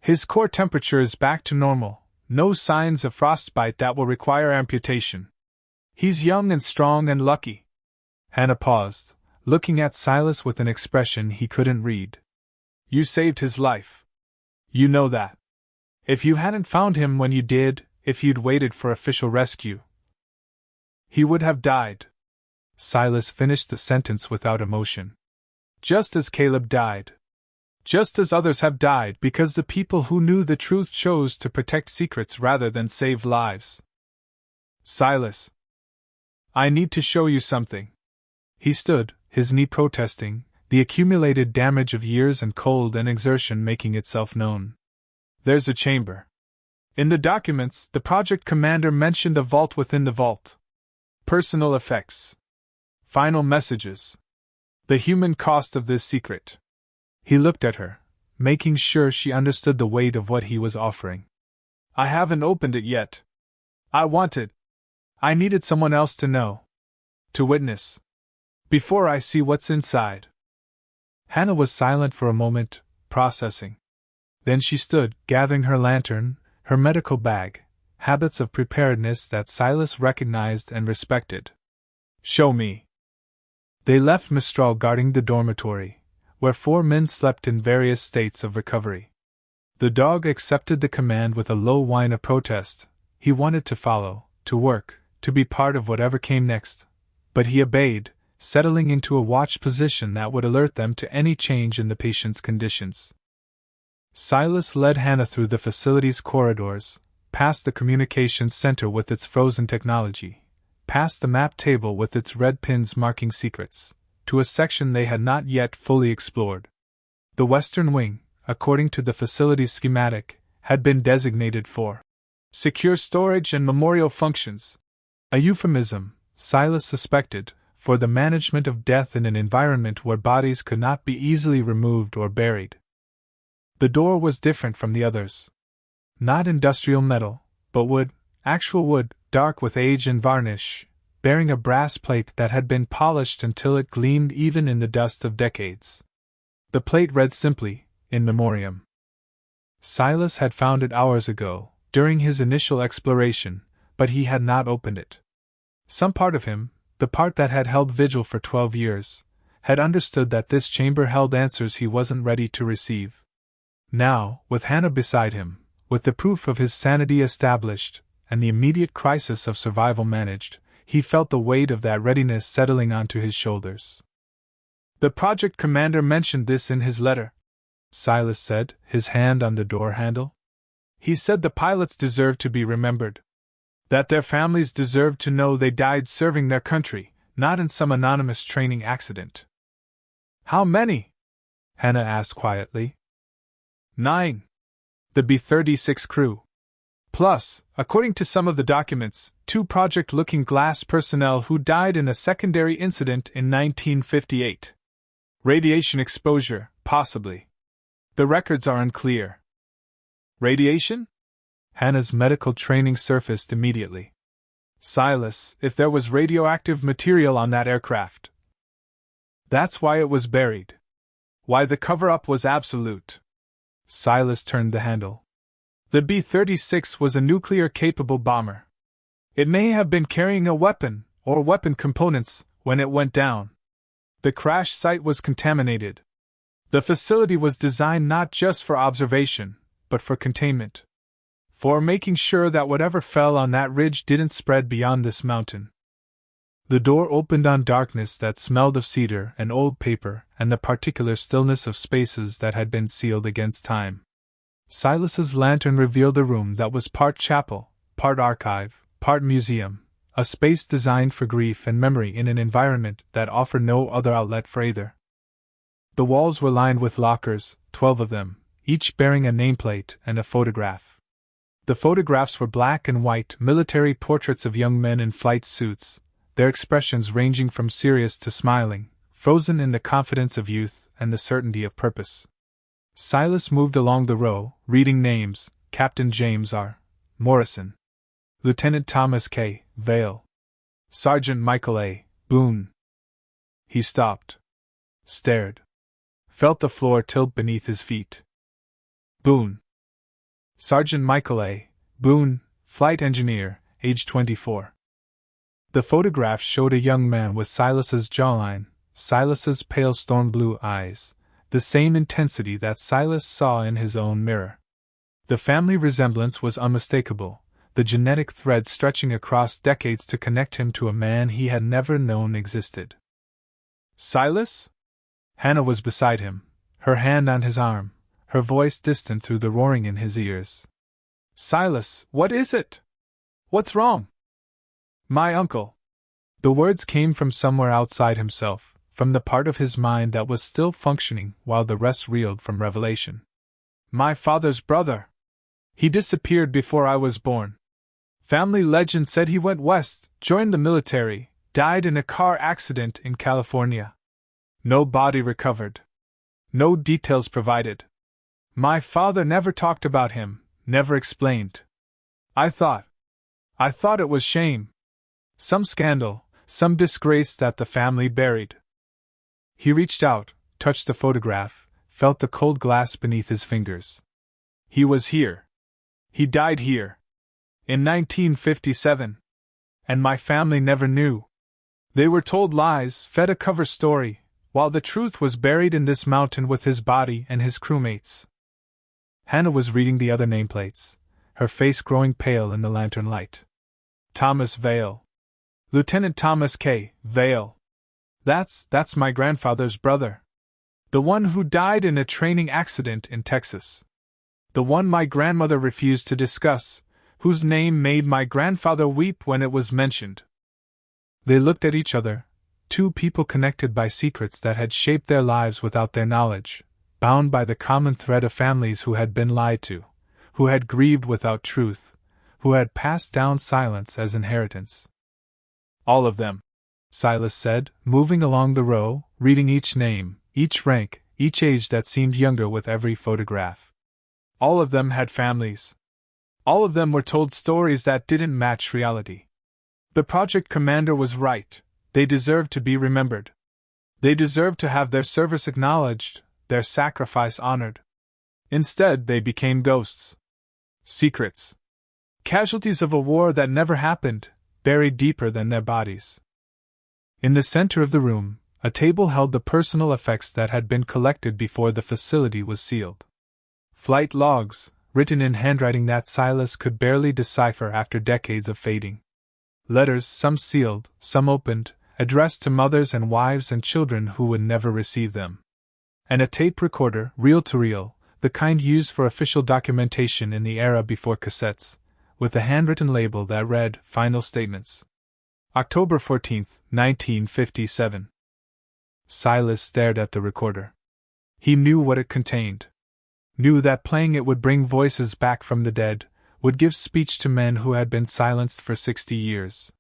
A: His core temperature is back to normal, no signs of frostbite that will require amputation. He's young and strong and lucky. Hannah paused, looking at Silas with an expression he couldn't read. "You saved his life. You know that. If you hadn't found him when you did, if you'd waited for official rescue, he would have died." Silas finished the sentence without emotion. "Just as Caleb died. Just as others have died because the people who knew the truth chose to protect secrets rather than save lives. Silas, I need to show you something." He stood, his knee protesting, the accumulated damage of years and cold and exertion making itself known. "There's a chamber. In the documents, the project commander mentioned a vault within the vault. Personal effects. Final messages. The human cost of this secret. He looked at her, making sure she understood the weight of what he was offering. I haven't opened it yet. I needed someone else to know. To witness. Before I see what's inside. Hannah was silent for a moment, processing. Then she stood, gathering her lantern, her medical bag, habits of preparedness that Silas recognized and respected. Show me. They left Mistral guarding the dormitory, where 4 men slept in various states of recovery. The dog accepted the command with a low whine of protest. He wanted to follow, to work, to be part of whatever came next. But he obeyed, settling into a watch position that would alert them to any change in the patient's conditions. Silas led Hannah through the facility's corridors, past the communications center with its frozen technology, past the map table with its red pins marking secrets, to a section they had not yet fully explored. The western wing, according to the facility's schematic, had been designated for secure storage and memorial functions. A euphemism, Silas suspected, for the management of death in an environment where bodies could not be easily removed or buried. The door was different from the others. Not industrial metal, but wood, actual wood, dark with age and varnish, bearing a brass plate that had been polished until it gleamed even in the dust of decades. The plate read simply, In Memoriam. Silas had found it hours ago, during his initial exploration, but he had not opened it. Some part of him, the part that had held vigil for 12 years, had understood that this chamber held answers he wasn't ready to receive. Now, with Hannah beside him, with the proof of his sanity established, and the immediate crisis of survival managed, he felt the weight of that readiness settling onto his shoulders. The project commander mentioned this in his letter, Silas said, his hand on the door handle. He said the pilots deserved to be remembered. That their families deserved to know they died serving their country, not in some anonymous training accident. How many? Hannah asked quietly. 9. The B-36 crew. Plus, according to some of the documents, 2 Project Looking Glass personnel who died in a secondary incident in 1958. Radiation exposure, possibly. The records are unclear. Radiation? Hannah's medical training surfaced immediately. Silas, if there was radioactive material on that aircraft. That's why it was buried. Why the cover-up was absolute. Silas turned the handle. The B-36 was a nuclear-capable bomber. It may have been carrying a weapon, or weapon components, when it went down. The crash site was contaminated. The facility was designed not just for observation, but for containment. For making sure that whatever fell on that ridge didn't spread beyond this mountain. The door opened on darkness that smelled of cedar and old paper and the particular stillness of spaces that had been sealed against time. Silas's lantern revealed a room that was part chapel, part archive, part museum, a space designed for grief and memory in an environment that offered no other outlet for either. The walls were lined with lockers, 12 of them, each bearing a nameplate and a photograph. The photographs were black and white military portraits of young men in flight suits, their expressions ranging from serious to smiling, frozen in the confidence of youth and the certainty of purpose. Silas moved along the row, reading names: Captain James R. Morrison, Lieutenant Thomas K. Vale, Sergeant Michael A. Boone. He stopped, stared, felt the floor tilt beneath his feet. Boone. Sergeant Michael A. Boone, flight engineer, age 24. The photograph showed a young man with Silas's jawline, Silas's pale storm blue eyes, the same intensity that Silas saw in his own mirror. The family resemblance was unmistakable, the genetic thread stretching across decades to connect him to a man he had never known existed. Silas? Hannah was beside him, her hand on his arm, her voice distant through the roaring in his ears. Silas, what is it? What's wrong? My uncle. The words came from somewhere outside himself, from the part of his mind that was still functioning while the rest reeled from revelation. My father's brother. He disappeared before I was born. Family legend said he went west, joined the military, died in a car accident in California. No body recovered. No details provided. My father never talked about him, never explained. I thought it was shame. Some scandal, some disgrace that the family buried. He reached out, touched the photograph, felt the cold glass beneath his fingers. He was here. He died here. In 1957. And my family never knew. They were told lies, fed a cover story, while the truth was buried in this mountain with his body and his crewmates. Hannah was reading the other nameplates, her face growing pale in the lantern light. Thomas Vale. Lieutenant Thomas K. Vale. That's my grandfather's brother. The one who died in a training accident in Texas. The one my grandmother refused to discuss, whose name made my grandfather weep when it was mentioned. They looked at each other, two people connected by secrets that had shaped their lives without their knowledge, bound by the common thread of families who had been lied to, who had grieved without truth, who had passed down silence as inheritance. All of them, Silas said, moving along the row, reading each name, each rank, each age that seemed younger with every photograph. All of them had families. All of them were told stories that didn't match reality. The project commander was right. They deserved to be remembered. They deserved to have their service acknowledged, their sacrifice honored. Instead, they became ghosts. Secrets. Casualties of a war that never happened, buried deeper than their bodies. In the center of the room, a table held the personal effects that had been collected before the facility was sealed. Flight logs, written in handwriting that Silas could barely decipher after decades of fading. Letters, some sealed, some opened, addressed to mothers and wives and children who would never receive them. And a tape recorder, reel-to-reel, the kind used for official documentation in the era before cassettes, with a handwritten label that read, Final Statements. October 14, 1957. Silas stared at the recorder. He knew what it contained. Knew that playing it would bring voices back from the dead, would give speech to men who had been silenced for 60 years.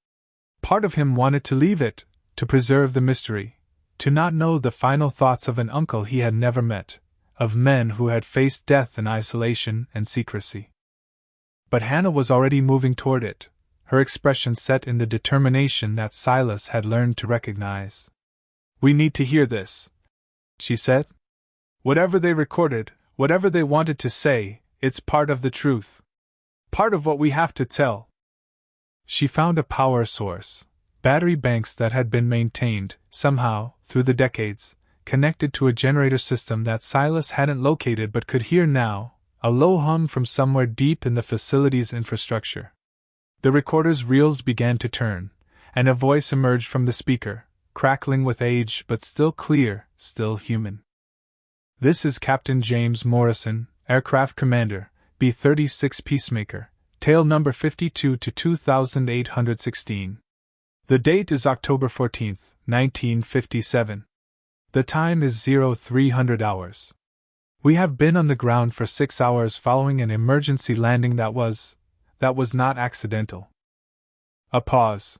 A: Part of him wanted to leave it, to preserve the mystery, to not know the final thoughts of an uncle he had never met, of men who had faced death in isolation and secrecy. But Hannah was already moving toward it, her expression set in the determination that Silas had learned to recognize. "We need to hear this," she said. "Whatever they recorded, whatever they wanted to say, it's part of the truth. Part of what we have to tell." She found a power source, battery banks that had been maintained, somehow, through the decades, connected to a generator system that Silas hadn't located but could hear now, a low hum from somewhere deep in the facility's infrastructure. The recorder's reels began to turn, and a voice emerged from the speaker, crackling with age but still clear, still human. "This is Captain James Morrison, Aircraft Commander, B-36 Peacemaker, tail number 52 to 2816. The date is October 14, 1957. The time is 0300 hours. We have been on the ground for 6 hours following an emergency landing that was not accidental." A pause.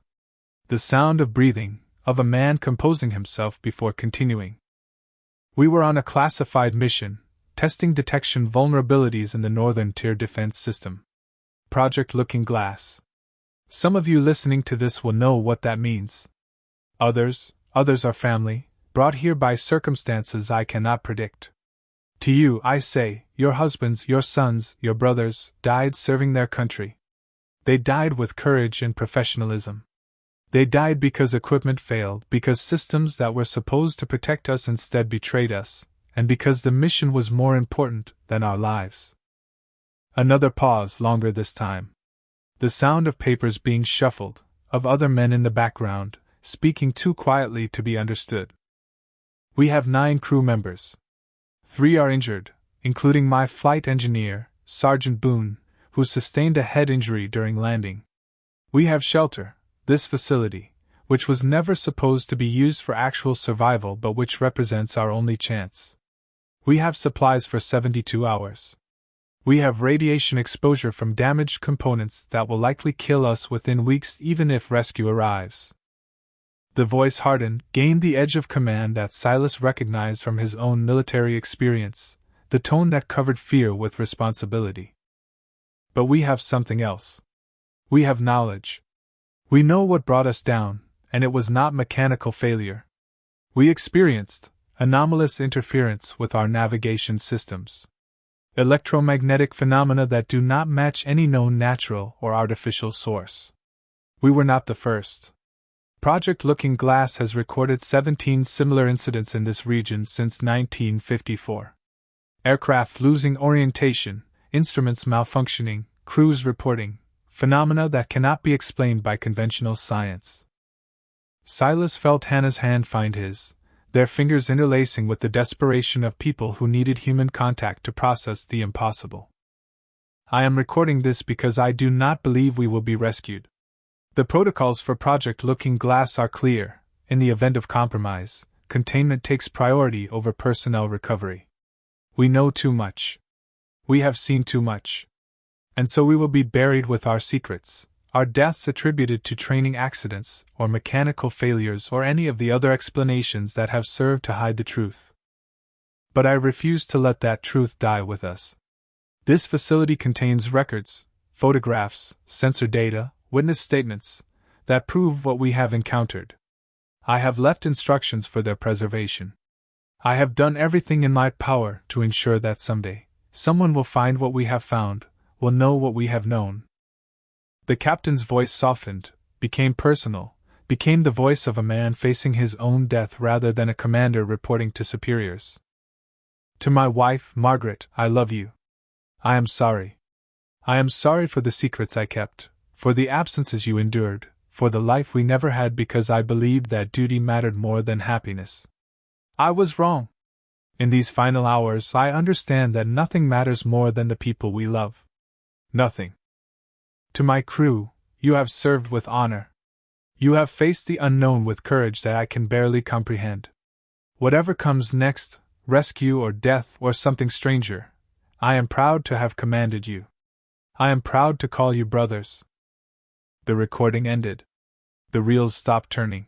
A: The sound of breathing, of a man composing himself before continuing. "We were on a classified mission, testing detection vulnerabilities in the Northern Tier defense system. Project Looking Glass. Some of you listening to this will know what that means. Others are family, brought here by circumstances I cannot predict. To you I say, your husbands, your sons, your brothers, died serving their country. They died with courage and professionalism. They died because equipment failed, because systems that were supposed to protect us instead betrayed us, and because the mission was more important than our lives." Another pause, longer this time. The sound of papers being shuffled, of other men in the background, speaking too quietly to be understood. "We have 9 crew members. 3 are injured, including my flight engineer, Sergeant Boone, who sustained a head injury during landing. We have shelter, this facility, which was never supposed to be used for actual survival but which represents our only chance. We have supplies for 72 hours. We have radiation exposure from damaged components that will likely kill us within weeks even if rescue arrives. The voice hardened, gained the edge of command that Silas recognized from his own military experience, the tone that covered fear with responsibility. But we have something else. We have knowledge. We know what brought us down, and it was not mechanical failure. We experienced anomalous interference with our navigation systems. Electromagnetic phenomena that do not match any known natural or artificial source. We were not the first. Project Looking Glass has recorded 17 similar incidents in this region since 1954. Aircraft losing orientation, instruments malfunctioning, crews reporting, phenomena that cannot be explained by conventional science. Silas felt Hannah's hand find his, their fingers interlacing with the desperation of people who needed human contact to process the impossible. I am recording this because I do not believe we will be rescued. The protocols for Project Looking Glass are clear. In the event of compromise, containment takes priority over personnel recovery. We know too much. We have seen too much. And so we will be buried with our secrets, our deaths attributed to training accidents or mechanical failures or any of the other explanations that have served to hide the truth. But I refuse to let that truth die with us. This facility contains records, photographs, sensor data, witness statements, that prove what we have encountered. I have left instructions for their preservation. I have done everything in my power to ensure that someday, someone will find what we have found, will know what we have known. The captain's voice softened, became personal, became the voice of a man facing his own death rather than a commander reporting to superiors. To my wife, Margaret, I love you. I am sorry. I am sorry for the secrets I kept, for the absences you endured, for the life we never had because I believed that duty mattered more than happiness. I was wrong. In these final hours, I understand that nothing matters more than the people we love. Nothing. To my crew, you have served with honor. You have faced the unknown with courage that I can barely comprehend. Whatever comes next, rescue or death or something stranger, I am proud to have commanded you. I am proud to call you brothers. The recording ended. The reels stopped turning.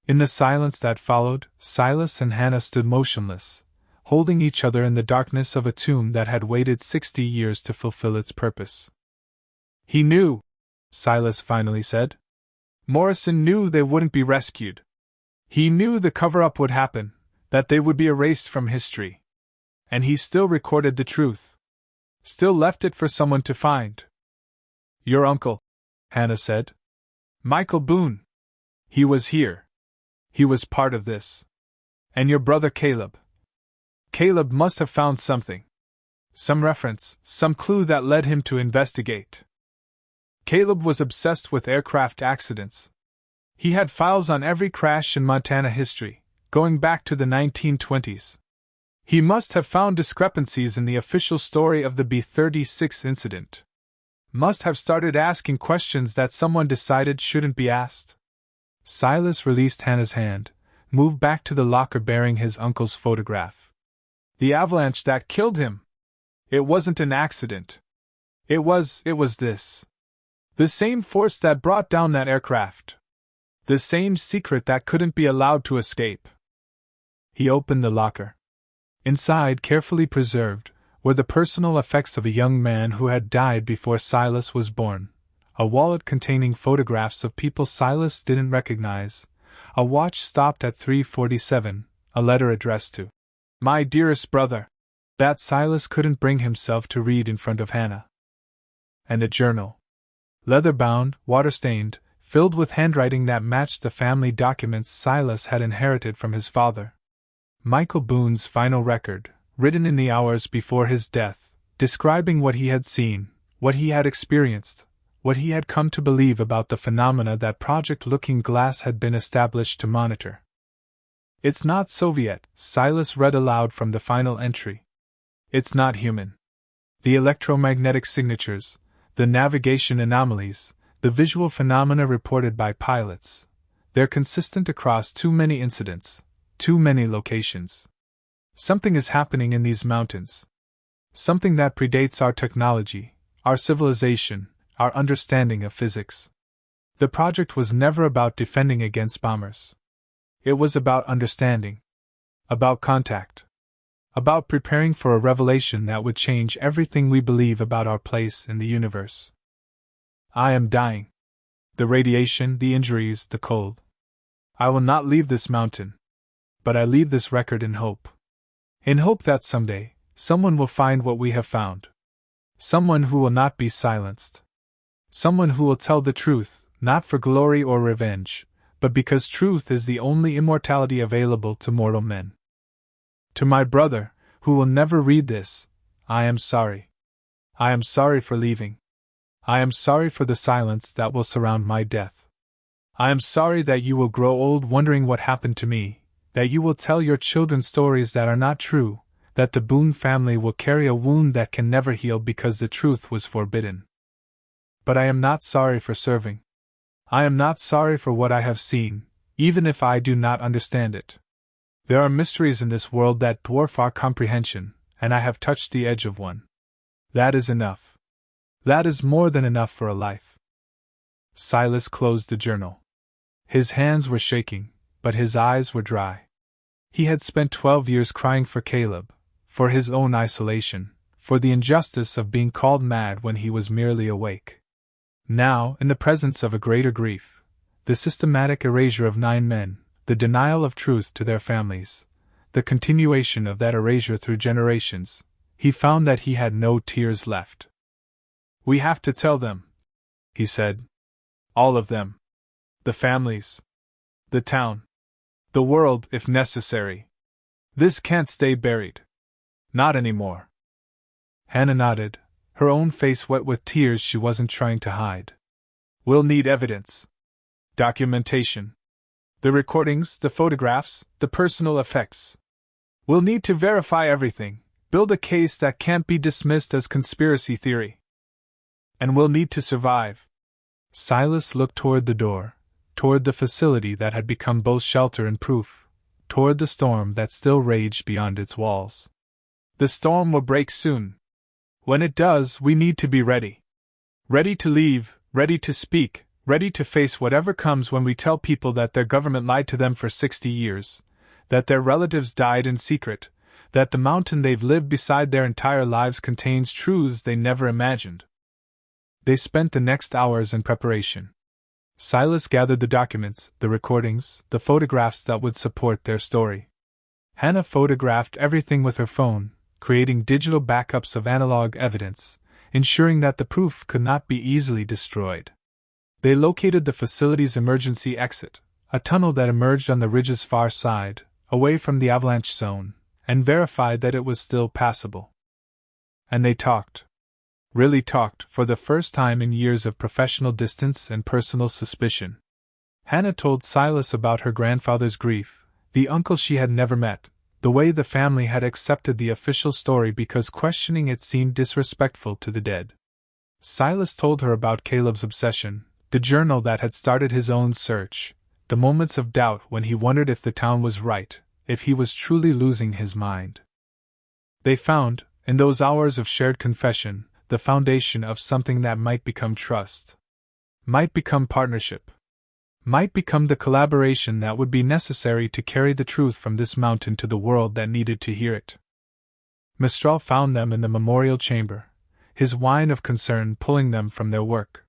A: In the silence that followed, Silas and Hannah stood motionless, holding each other in the darkness of a tomb that had waited 60 years to fulfill its purpose. He knew, Silas finally said. Morrison knew they wouldn't be rescued. He knew the cover-up would happen, that they would be erased from history. And he still recorded the truth. Still left it for someone to find. Your uncle, Hannah said. Michael Boone. He was here. He was part of this. And your brother Caleb. Caleb must have found something. Some reference, some clue that led him to investigate. Caleb was obsessed with aircraft accidents. He had files on every crash in Montana history, going back to the 1920s. He must have found discrepancies in the official story of the B-36 incident. Must have started asking questions that someone decided shouldn't be asked. Silas released Hannah's hand, moved back to the locker bearing his uncle's photograph. The avalanche that killed him. It wasn't an accident. It was this. The same force that brought down that aircraft. The same secret that couldn't be allowed to escape. He opened the locker. Inside, carefully preserved, were the personal effects of a young man who had died before Silas was born. A wallet containing photographs of people Silas didn't recognize. A watch stopped at 3:47, a letter addressed to my dearest brother, that Silas couldn't bring himself to read in front of Hannah. And a journal. Leather-bound, water-stained, filled with handwriting that matched the family documents Silas had inherited from his father. Michael Boone's final record, written in the hours before his death, describing what he had seen, what he had experienced, what he had come to believe about the phenomena that Project Looking Glass had been established to monitor. It's not Soviet, Silas read aloud from the final entry. It's not human. The electromagnetic signatures, the navigation anomalies, the visual phenomena reported by pilots, they're consistent across too many incidents, too many locations. Something is happening in these mountains. Something that predates our technology, our civilization, our understanding of physics. The project was never about defending against bombers. It was about understanding. About contact. About preparing for a revelation that would change everything we believe about our place in the universe. I am dying. The radiation, the injuries, the cold. I will not leave this mountain. But I leave this record in hope. In hope that someday, someone will find what we have found. Someone who will not be silenced. Someone who will tell the truth, not for glory or revenge, but because truth is the only immortality available to mortal men. To my brother, who will never read this, I am sorry. I am sorry for leaving. I am sorry for the silence that will surround my death. I am sorry that you will grow old wondering what happened to me, that you will tell your children stories that are not true, that the Boone family will carry a wound that can never heal because the truth was forbidden. But I am not sorry for serving. I am not sorry for what I have seen, even if I do not understand it. There are mysteries in this world that dwarf our comprehension, and I have touched the edge of one. That is enough. That is more than enough for a life. Silas closed the journal. His hands were shaking, but his eyes were dry. He had spent 12 years crying for Caleb, for his own isolation, for the injustice of being called mad when he was merely awake. Now, in the presence of a greater grief, the systematic erasure of 9 men, the denial of truth to their families, the continuation of that erasure through generations, he found that he had no tears left. We have to tell them, he said. All of them. The families. The town. The world, if necessary. This can't stay buried. Not anymore. Hannah nodded, her own face wet with tears she wasn't trying to hide. We'll need evidence. Documentation. The recordings, the photographs, the personal effects. We'll need to verify everything, build a case that can't be dismissed as conspiracy theory. And we'll need to survive. Silas looked toward the door, toward the facility that had become both shelter and proof, toward the storm that still raged beyond its walls. The storm will break soon. When it does, we need to be ready. Ready to leave, ready to speak, ready to face whatever comes when we tell people that their government lied to them for 60 years, that their relatives died in secret, that the mountain they've lived beside their entire lives contains truths they never imagined. They spent the next hours in preparation. Silas gathered the documents, the recordings, the photographs that would support their story. Hannah photographed everything with her phone, creating digital backups of analog evidence, ensuring that the proof could not be easily destroyed. They located the facility's emergency exit, a tunnel that emerged on the ridge's far side, away from the avalanche zone, and verified that it was still passable. And they talked. Really talked, for the first time in years of professional distance and personal suspicion. Hannah told Silas about her grandfather's grief, the uncle she had never met, the way the family had accepted the official story because questioning it seemed disrespectful to the dead. Silas told her about Caleb's obsession, the journal that had started his own search, the moments of doubt when he wondered if the town was right, if he was truly losing his mind. They found, in those hours of shared confession, the foundation of something that might become trust, might become partnership, might become the collaboration that would be necessary to carry the truth from this mountain to the world that needed to hear it. Mistral found them in the memorial chamber, his whine of concern pulling them from their work.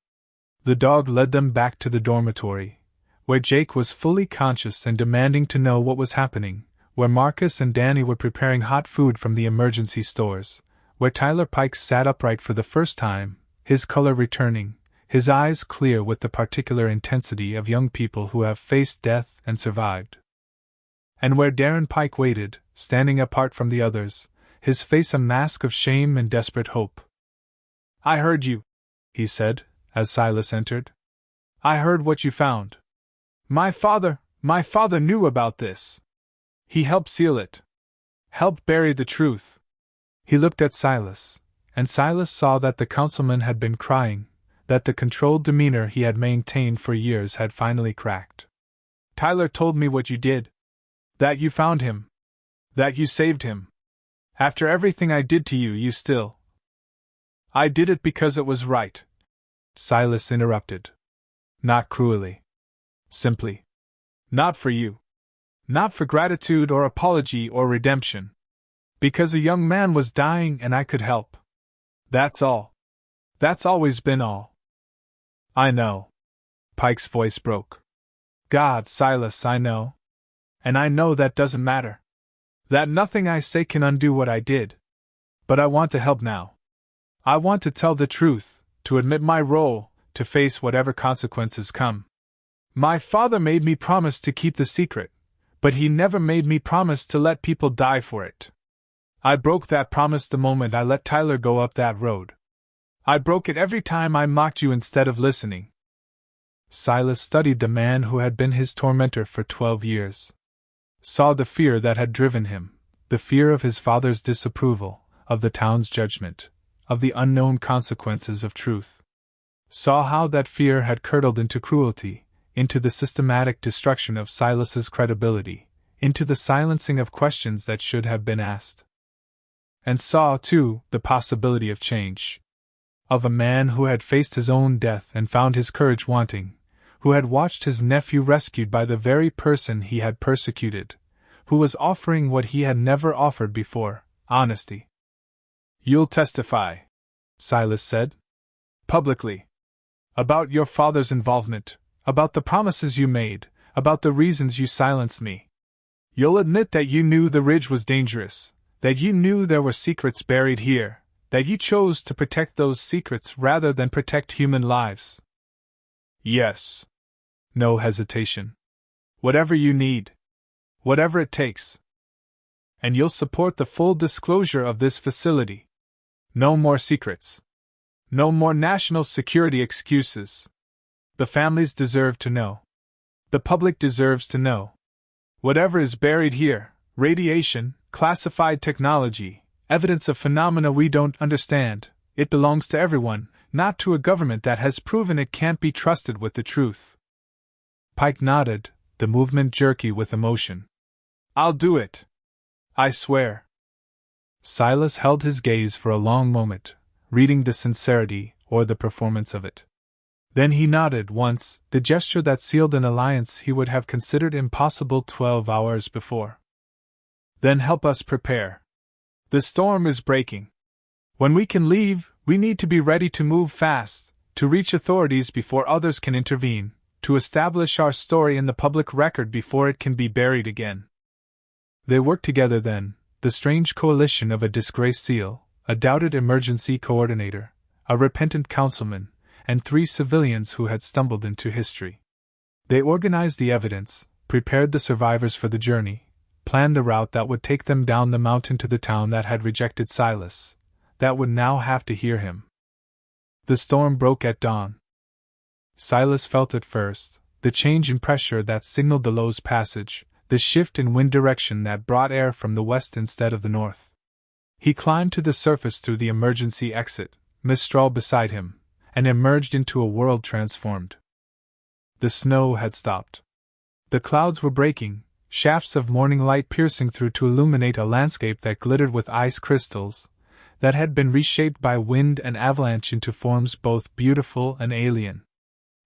A: The dog led them back to the dormitory, where Jake was fully conscious and demanding to know what was happening, where Marcus and Danny were preparing hot food from the emergency stores, where Tyler Pike sat upright for the first time, his color returning, his eyes clear with the particular intensity of young people who have faced death and survived. And where Darren Pike waited, standing apart from the others, his face a mask of shame and desperate hope. "I heard you," he said, as Silas entered. "I heard what you found. My father knew about this. He helped seal it. Helped bury the truth." He looked at Silas, and Silas saw that the councilman had been crying, that the controlled demeanor he had maintained for years had finally cracked. "Tyler told me what you did. That you found him. That you saved him. After everything I did to you, you still. I did it because it was right, Silas interrupted. Not cruelly. Simply. Not for you. Not for gratitude or apology or redemption. Because a young man was dying and I could help. That's all. That's always been all. I know. Pike's voice broke. God, Silas, I know. And I know that doesn't matter. That nothing I say can undo what I did. But I want to help now. I want to tell the truth, to admit my role, to face whatever consequences come. My father made me promise to keep the secret, but he never made me promise to let people die for it. I broke that promise the moment I let Tyler go up that road. I broke it every time I mocked you instead of listening. Silas studied the man who had been his tormentor for 12 years. Saw the fear that had driven him, the fear of his father's disapproval, of the town's judgment, of the unknown consequences of truth. Saw how that fear had curdled into cruelty, into the systematic destruction of Silas's credibility, into the silencing of questions that should have been asked. And saw, too, the possibility of change. Of a man who had faced his own death and found his courage wanting, who had watched his nephew rescued by the very person he had persecuted, who was offering what he had never offered before, honesty. You'll testify, Silas said. Publicly. About your father's involvement, about the promises you made, about the reasons you silenced me. You'll admit that you knew the ridge was dangerous, that you knew there were secrets buried here, that you chose to protect those secrets rather than protect human lives. Yes. No hesitation. Whatever you need. Whatever it takes. And you'll support the full disclosure of this facility. No more secrets. No more national security excuses. The families deserve to know. The public deserves to know. Whatever is buried here, radiation, classified technology, evidence of phenomena we don't understand, it belongs to everyone, not to a government that has proven it can't be trusted with the truth. Pike nodded, the movement jerky with emotion. I'll do it. I swear. Silas held his gaze for a long moment, reading the sincerity or the performance of it. Then he nodded once, the gesture that sealed an alliance he would have considered impossible 12 hours before. Then help us prepare. The storm is breaking. When we can leave, we need to be ready to move fast, to reach authorities before others can intervene, to establish our story in the public record before it can be buried again. They worked together then, the strange coalition of a disgraced SEAL, a doubted emergency coordinator, a repentant councilman, and 3 civilians who had stumbled into history. They organized the evidence, prepared the survivors for the journey, planned the route that would take them down the mountain to the town that had rejected Silas, that would now have to hear him. The storm broke at dawn. Silas felt it first, the change in pressure that signaled the low's passage, the shift in wind direction that brought air from the west instead of the north. He climbed to the surface through the emergency exit, Mistral beside him, and emerged into a world transformed. The snow had stopped. The clouds were breaking, shafts of morning light piercing through to illuminate a landscape that glittered with ice crystals, that had been reshaped by wind and avalanche into forms both beautiful and alien.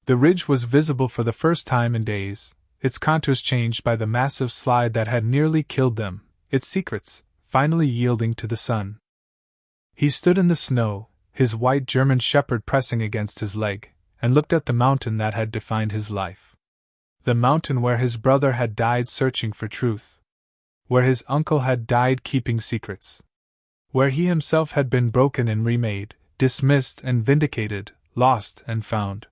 A: The ridge was visible for the first time in days, its contours changed by the massive slide that had nearly killed them, its secrets finally yielding to the sun. He stood in the snow, his white German Shepherd pressing against his leg, and looked at the mountain that had defined his life. The mountain where his brother had died searching for truth. Where his uncle had died keeping secrets. Where he himself had been broken and remade, dismissed and vindicated, lost and found.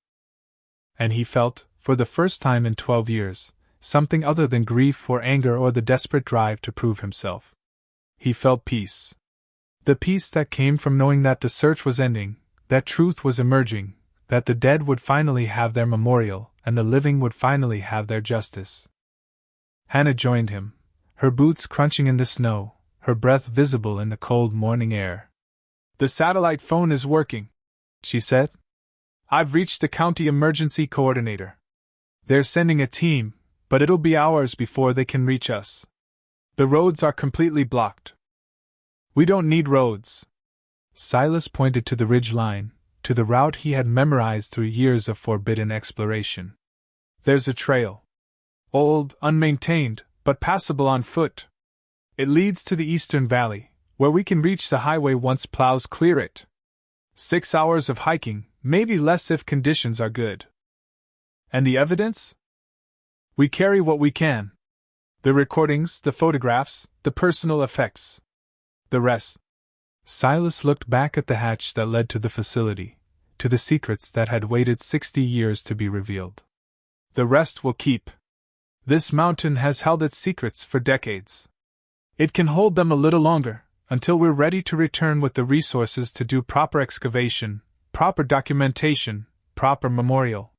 A: And he felt, for the first time in 12 years, something other than grief or anger or the desperate drive to prove himself. He felt peace. The peace that came from knowing that the search was ending, that truth was emerging, that the dead would finally have their memorial, and the living would finally have their justice. Hannah joined him, her boots crunching in the snow, her breath visible in the cold morning air. "The satellite phone is working," she said. "I've reached the county emergency coordinator. They're sending a team, but it'll be hours before they can reach us. The roads are completely blocked." We don't need roads. Silas pointed to the ridge line, to the route he had memorized through years of forbidden exploration. There's a trail. Old, unmaintained, but passable on foot. It leads to the eastern valley, where we can reach the highway once plows clear it. 6 hours of hiking, maybe less if conditions are good. And the evidence? We carry what we can. The recordings, the photographs, the personal effects. The rest. Silas looked back at the hatch that led to the facility, to the secrets that had waited 60 years to be revealed. The rest will keep. This mountain has held its secrets for decades. It can hold them a little longer, until we're ready to return with the resources to do proper excavation, proper documentation, proper memorial.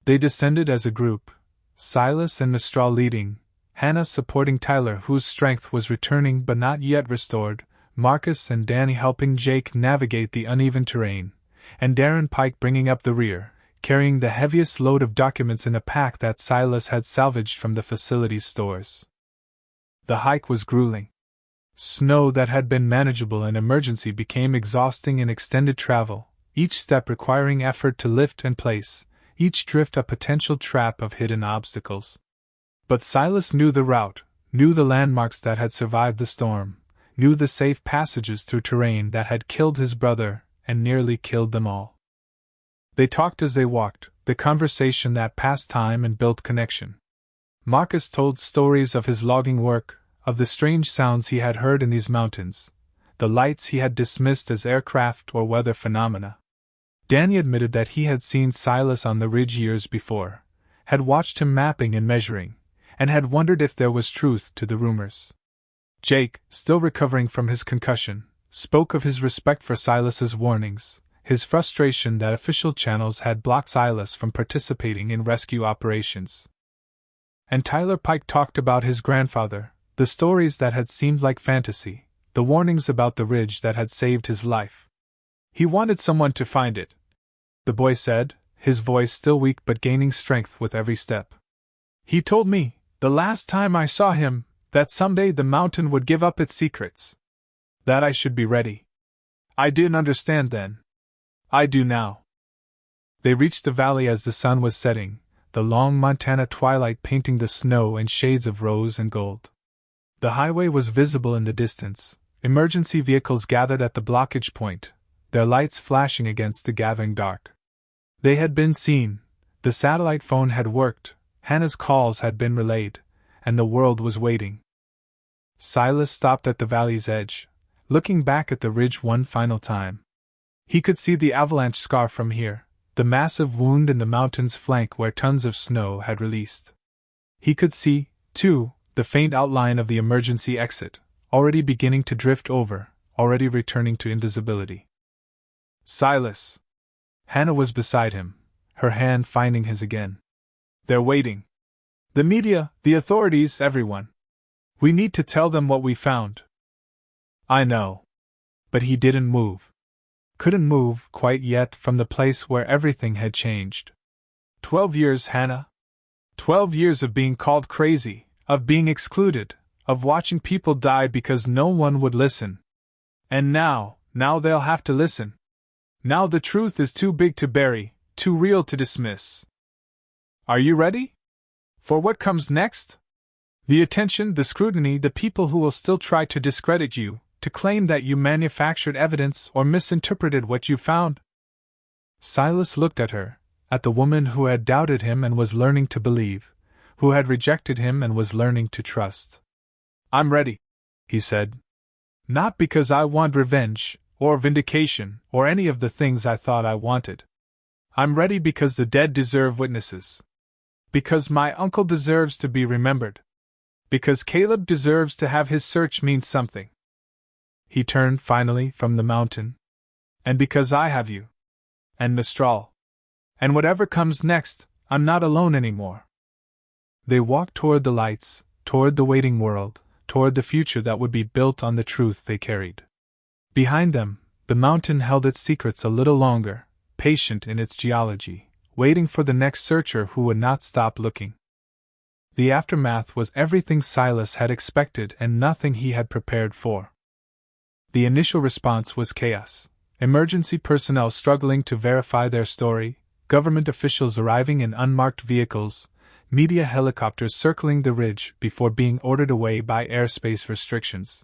A: They descended as a group, Silas and Mistral leading, Hannah supporting Tyler, whose strength was returning but not yet restored, Marcus and Danny helping Jake navigate the uneven terrain, and Darren Pike bringing up the rear, carrying the heaviest load of documents in a pack that Silas had salvaged from the facility's stores. The hike was grueling. Snow that had been manageable in emergency became exhausting in extended travel, each step requiring effort to lift and place, each drift a potential trap of hidden obstacles. But Silas knew the route, knew the landmarks that had survived the storm, knew the safe passages through terrain that had killed his brother and nearly killed them all. They talked as they walked, the conversation that passed time and built connection. Marcus told stories of his logging work, of the strange sounds he had heard in these mountains, the lights he had dismissed as aircraft or weather phenomena. Danny admitted that he had seen Silas on the ridge years before, had watched him mapping and measuring, and had wondered if there was truth to the rumors. Jake, still recovering from his concussion, spoke of his respect for Silas's warnings, his frustration that official channels had blocked Silas from participating in rescue operations. And Tyler Pike talked about his grandfather, the stories that had seemed like fantasy, the warnings about the ridge that had saved his life. He wanted someone to find it, the boy said, his voice still weak but gaining strength with every step. He told me, the last time I saw him, that someday the mountain would give up its secrets. That I should be ready. I didn't understand then. I do now. They reached the valley as the sun was setting, the long Montana twilight painting the snow in shades of rose and gold. The highway was visible in the distance, emergency vehicles gathered at the blockage point, their lights flashing against the gathering dark. They had been seen, the satellite phone had worked, Hannah's calls had been relayed, and the world was waiting. Silas stopped at the valley's edge, looking back at the ridge one final time. He could see the avalanche scar from here, the massive wound in the mountain's flank where tons of snow had released. He could see, too, the faint outline of the emergency exit, already beginning to drift over, already returning to invisibility. Silas! Hannah was beside him, her hand finding his again. They're waiting. The media, the authorities, everyone. We need to tell them what we found. I know. But he didn't move. Couldn't move, quite yet, from the place where everything had changed. 12 years, Hannah. 12 years of being called crazy, of being excluded, of watching people die because no one would listen. And now they'll have to listen. Now the truth is too big to bury, too real to dismiss. Are you ready? For what comes next? The attention, the scrutiny, the people who will still try to discredit you, to claim that you manufactured evidence or misinterpreted what you found. Silas looked at her, at the woman who had doubted him and was learning to believe, who had rejected him and was learning to trust. I'm ready, he said. Not because I want revenge, or vindication, or any of the things I thought I wanted. I'm ready because the dead deserve witnesses. Because my uncle deserves to be remembered. Because Caleb deserves to have his search mean something. He turned finally from the mountain. And because I have you. And Mistral. And whatever comes next, I'm not alone anymore. They walked toward the lights, toward the waiting world, toward the future that would be built on the truth they carried. Behind them, the mountain held its secrets a little longer, patient in its geology, waiting for the next searcher who would not stop looking. The aftermath was everything Silas had expected and nothing he had prepared for. The initial response was chaos. Emergency personnel struggling to verify their story, government officials arriving in unmarked vehicles, media helicopters circling the ridge before being ordered away by airspace restrictions.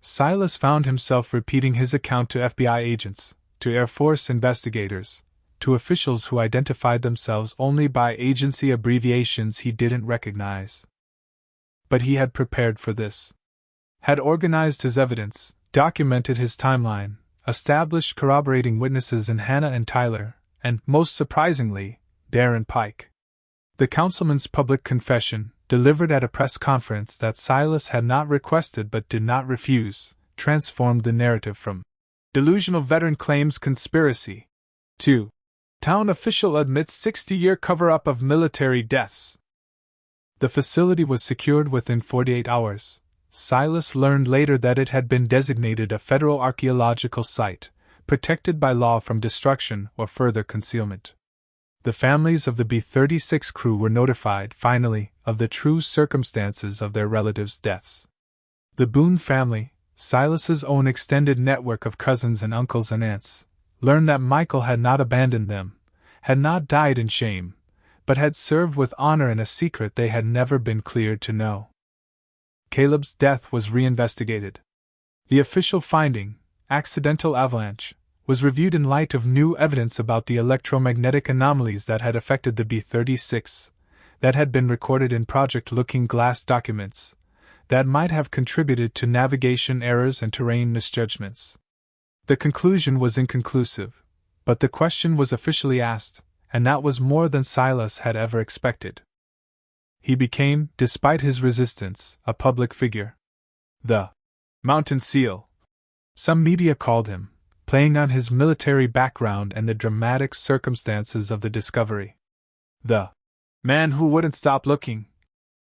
A: Silas found himself repeating his account to FBI agents, to Air Force investigators, to officials who identified themselves only by agency abbreviations he didn't recognize. But he had prepared for this. Had organized his evidence, documented his timeline, established corroborating witnesses in Hannah and Tyler, and, most surprisingly, Darren Pike. The councilman's public confession, delivered at a press conference that Silas had not requested but did not refuse, transformed the narrative from delusional veteran claims conspiracy to town official admits 60-year cover-up of military deaths. The facility was secured within 48 hours. Silas learned later that it had been designated a federal archaeological site, protected by law from destruction or further concealment. The families of the B-36 crew were notified, finally, of the true circumstances of their relatives' deaths. The Boone family, Silas's own extended network of cousins and uncles and aunts, learned that Michael had not abandoned them, had not died in shame, but had served with honor in a secret they had never been cleared to know. Caleb's death was reinvestigated. The official finding, accidental avalanche, was reviewed in light of new evidence about the electromagnetic anomalies that had affected the B-36, that had been recorded in Project Looking Glass documents, that might have contributed to navigation errors and terrain misjudgments. The conclusion was inconclusive, but the question was officially asked, and that was more than Silas had ever expected. He became, despite his resistance, a public figure. The Mountain Seal, some media called him, playing on his military background and the dramatic circumstances of the discovery. The man who wouldn't stop looking,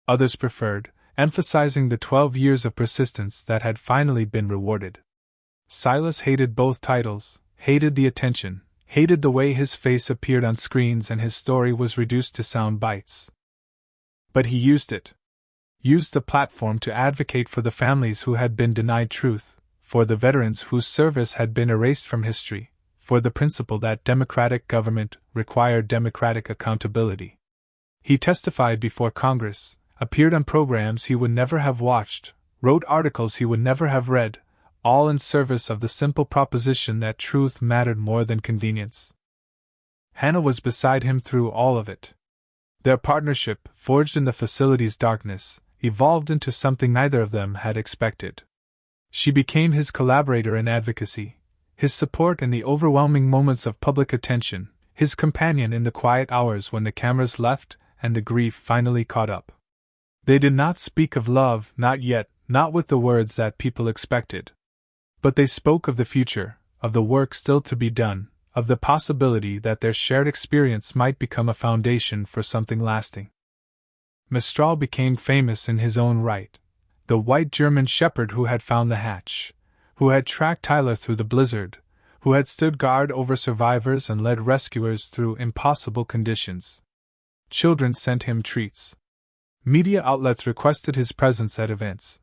A: others preferred, emphasizing the 12 years of persistence that had finally been rewarded. Silas hated both titles, hated the attention, hated the way his face appeared on screens and his story was reduced to sound bites. But he used it. Used the platform to advocate for the families who had been denied truth, for the veterans whose service had been erased from history, for the principle that democratic government required democratic accountability. He testified before Congress, appeared on programs he would never have watched, wrote articles he would never have read, all in service of the simple proposition that truth mattered more than convenience. Hannah was beside him through all of it. Their partnership, forged in the facility's darkness, evolved into something neither of them had expected. She became his collaborator in advocacy, his support in the overwhelming moments of public attention, his companion in the quiet hours when the cameras left and the grief finally caught up. They did not speak of love, not yet, not with the words that people expected. But they spoke of the future, of the work still to be done, of the possibility that their shared experience might become a foundation for something lasting. Mistral became famous in his own right. The white German Shepherd who had found the hatch, who had tracked Tyler through the blizzard, who had stood guard over survivors and led rescuers through impossible conditions. Children sent him treats. Media outlets requested his presence at events.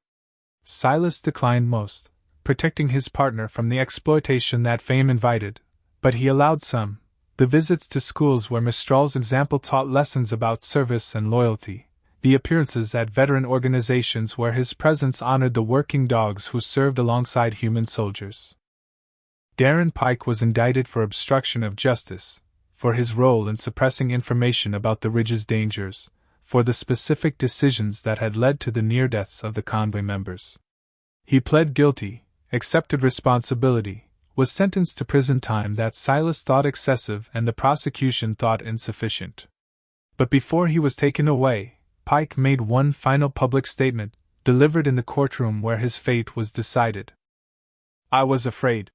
A: Silas declined most, protecting his partner from the exploitation that fame invited, but he allowed some, the visits to schools where Mistral's example taught lessons about service and loyalty, the appearances at veteran organizations where his presence honored the working dogs who served alongside human soldiers. Darren Pike was indicted for obstruction of justice, for his role in suppressing information about the ridge's dangers, for the specific decisions that had led to the near-deaths of the convoy members. He pled guilty, accepted responsibility, was sentenced to prison time that Silas thought excessive and the prosecution thought insufficient. But before he was taken away, Pike made one final public statement, delivered in the courtroom where his fate was decided. "I was afraid,"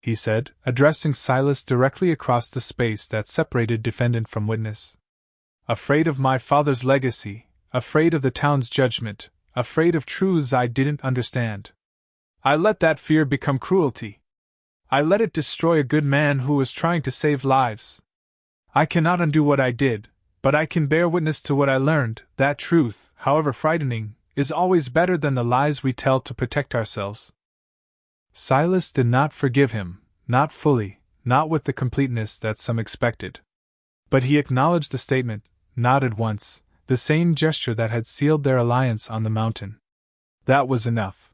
A: he said, addressing Silas directly across the space that separated defendant from witness. "Afraid of my father's legacy, afraid of the town's judgment, afraid of truths I didn't understand. I let that fear become cruelty. I let it destroy a good man who was trying to save lives. I cannot undo what I did, but I can bear witness to what I learned, that truth, however frightening, is always better than the lies we tell to protect ourselves." Silas did not forgive him, not fully, not with the completeness that some expected. But he acknowledged the statement, nodded once, the same gesture that had sealed their alliance on the mountain. That was enough.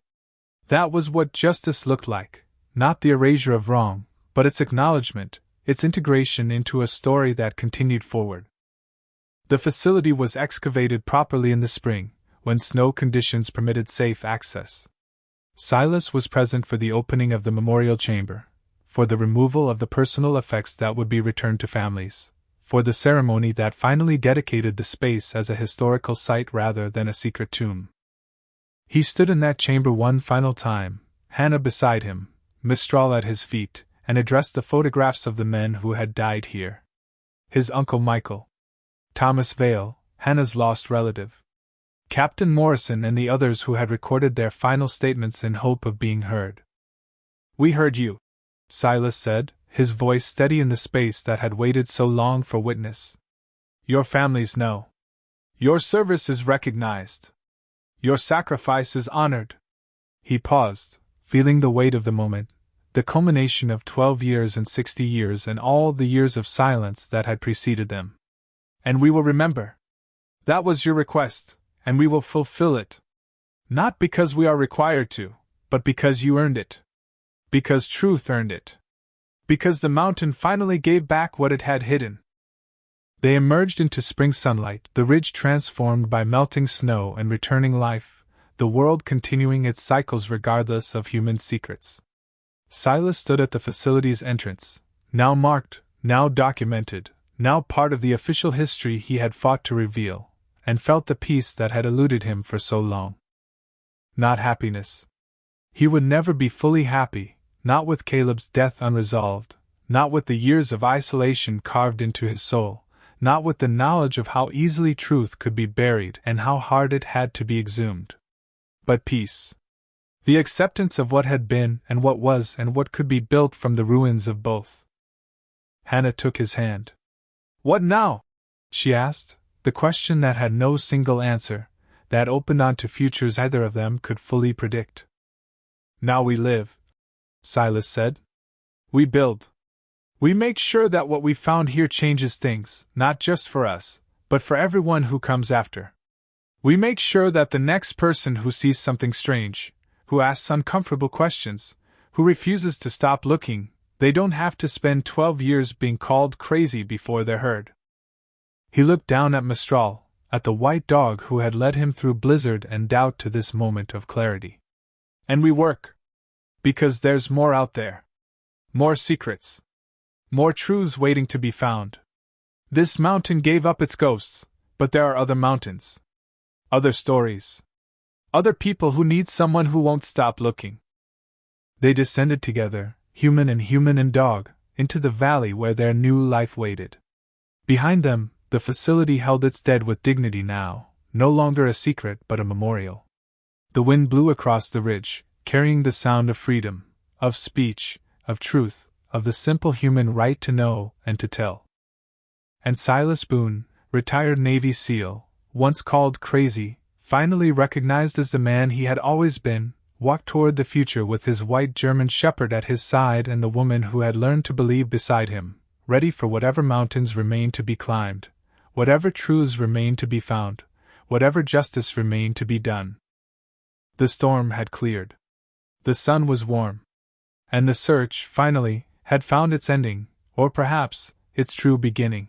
A: That was what justice looked like, not the erasure of wrong, but its acknowledgement, its integration into a story that continued forward. The facility was excavated properly in the spring, when snow conditions permitted safe access. Silas was present for the opening of the memorial chamber, for the removal of the personal effects that would be returned to families, for the ceremony that finally dedicated the space as a historical site rather than a secret tomb. He stood in that chamber one final time, Hannah beside him, Mistral at his feet, and addressed the photographs of the men who had died here. His uncle Michael, Thomas Vale, Hannah's lost relative, Captain Morrison, and the others who had recorded their final statements in hope of being heard. "We heard you," Silas said, his voice steady in the space that had waited so long for witness. "Your families know. Your service is recognized. Your sacrifice is honored." He paused, feeling the weight of the moment, the culmination of 12 years and 60 years and all the years of silence that had preceded them. "And we will remember. That was your request, and we will fulfill it. Not because we are required to, but because you earned it. Because truth earned it. Because the mountain finally gave back what it had hidden." They emerged into spring sunlight, the ridge transformed by melting snow and returning life, the world continuing its cycles regardless of human secrets. Silas stood at the facility's entrance, now marked, now documented, now part of the official history he had fought to reveal, and felt the peace that had eluded him for so long. Not happiness. He would never be fully happy, not with Caleb's death unresolved, not with the years of isolation carved into his soul, not with the knowledge of how easily truth could be buried and how hard it had to be exhumed. But peace. The acceptance of what had been and what was and what could be built from the ruins of both. Hannah took his hand. "What now?" she asked, the question that had no single answer, that opened onto futures either of them could fully predict. "Now we live," Silas said. "We build. We make sure that what we found here changes things, not just for us, but for everyone who comes after. We make sure that the next person who sees something strange, who asks uncomfortable questions, who refuses to stop looking, they don't have to spend 12 years being called crazy before they're heard." He looked down at Mistral, at the white dog who had led him through blizzard and doubt to this moment of clarity. "And we work. Because there's more out there. More secrets. More truths waiting to be found. This mountain gave up its ghosts, but there are other mountains. Other stories. Other people who need someone who won't stop looking." They descended together, human and dog, into the valley where their new life waited. Behind them, the facility held its dead with dignity now, no longer a secret but a memorial. The wind blew across the ridge, carrying the sound of freedom, of speech, of truth, of the simple human right to know and to tell. And Silas Boone, retired Navy SEAL, once called crazy, finally recognized as the man he had always been, walked toward the future with his white German Shepherd at his side and the woman who had learned to believe beside him, ready for whatever mountains remained to be climbed, whatever truths remained to be found, whatever justice remained to be done. The storm had cleared. The sun was warm. And the search, finally, had found its ending, or perhaps, its true beginning.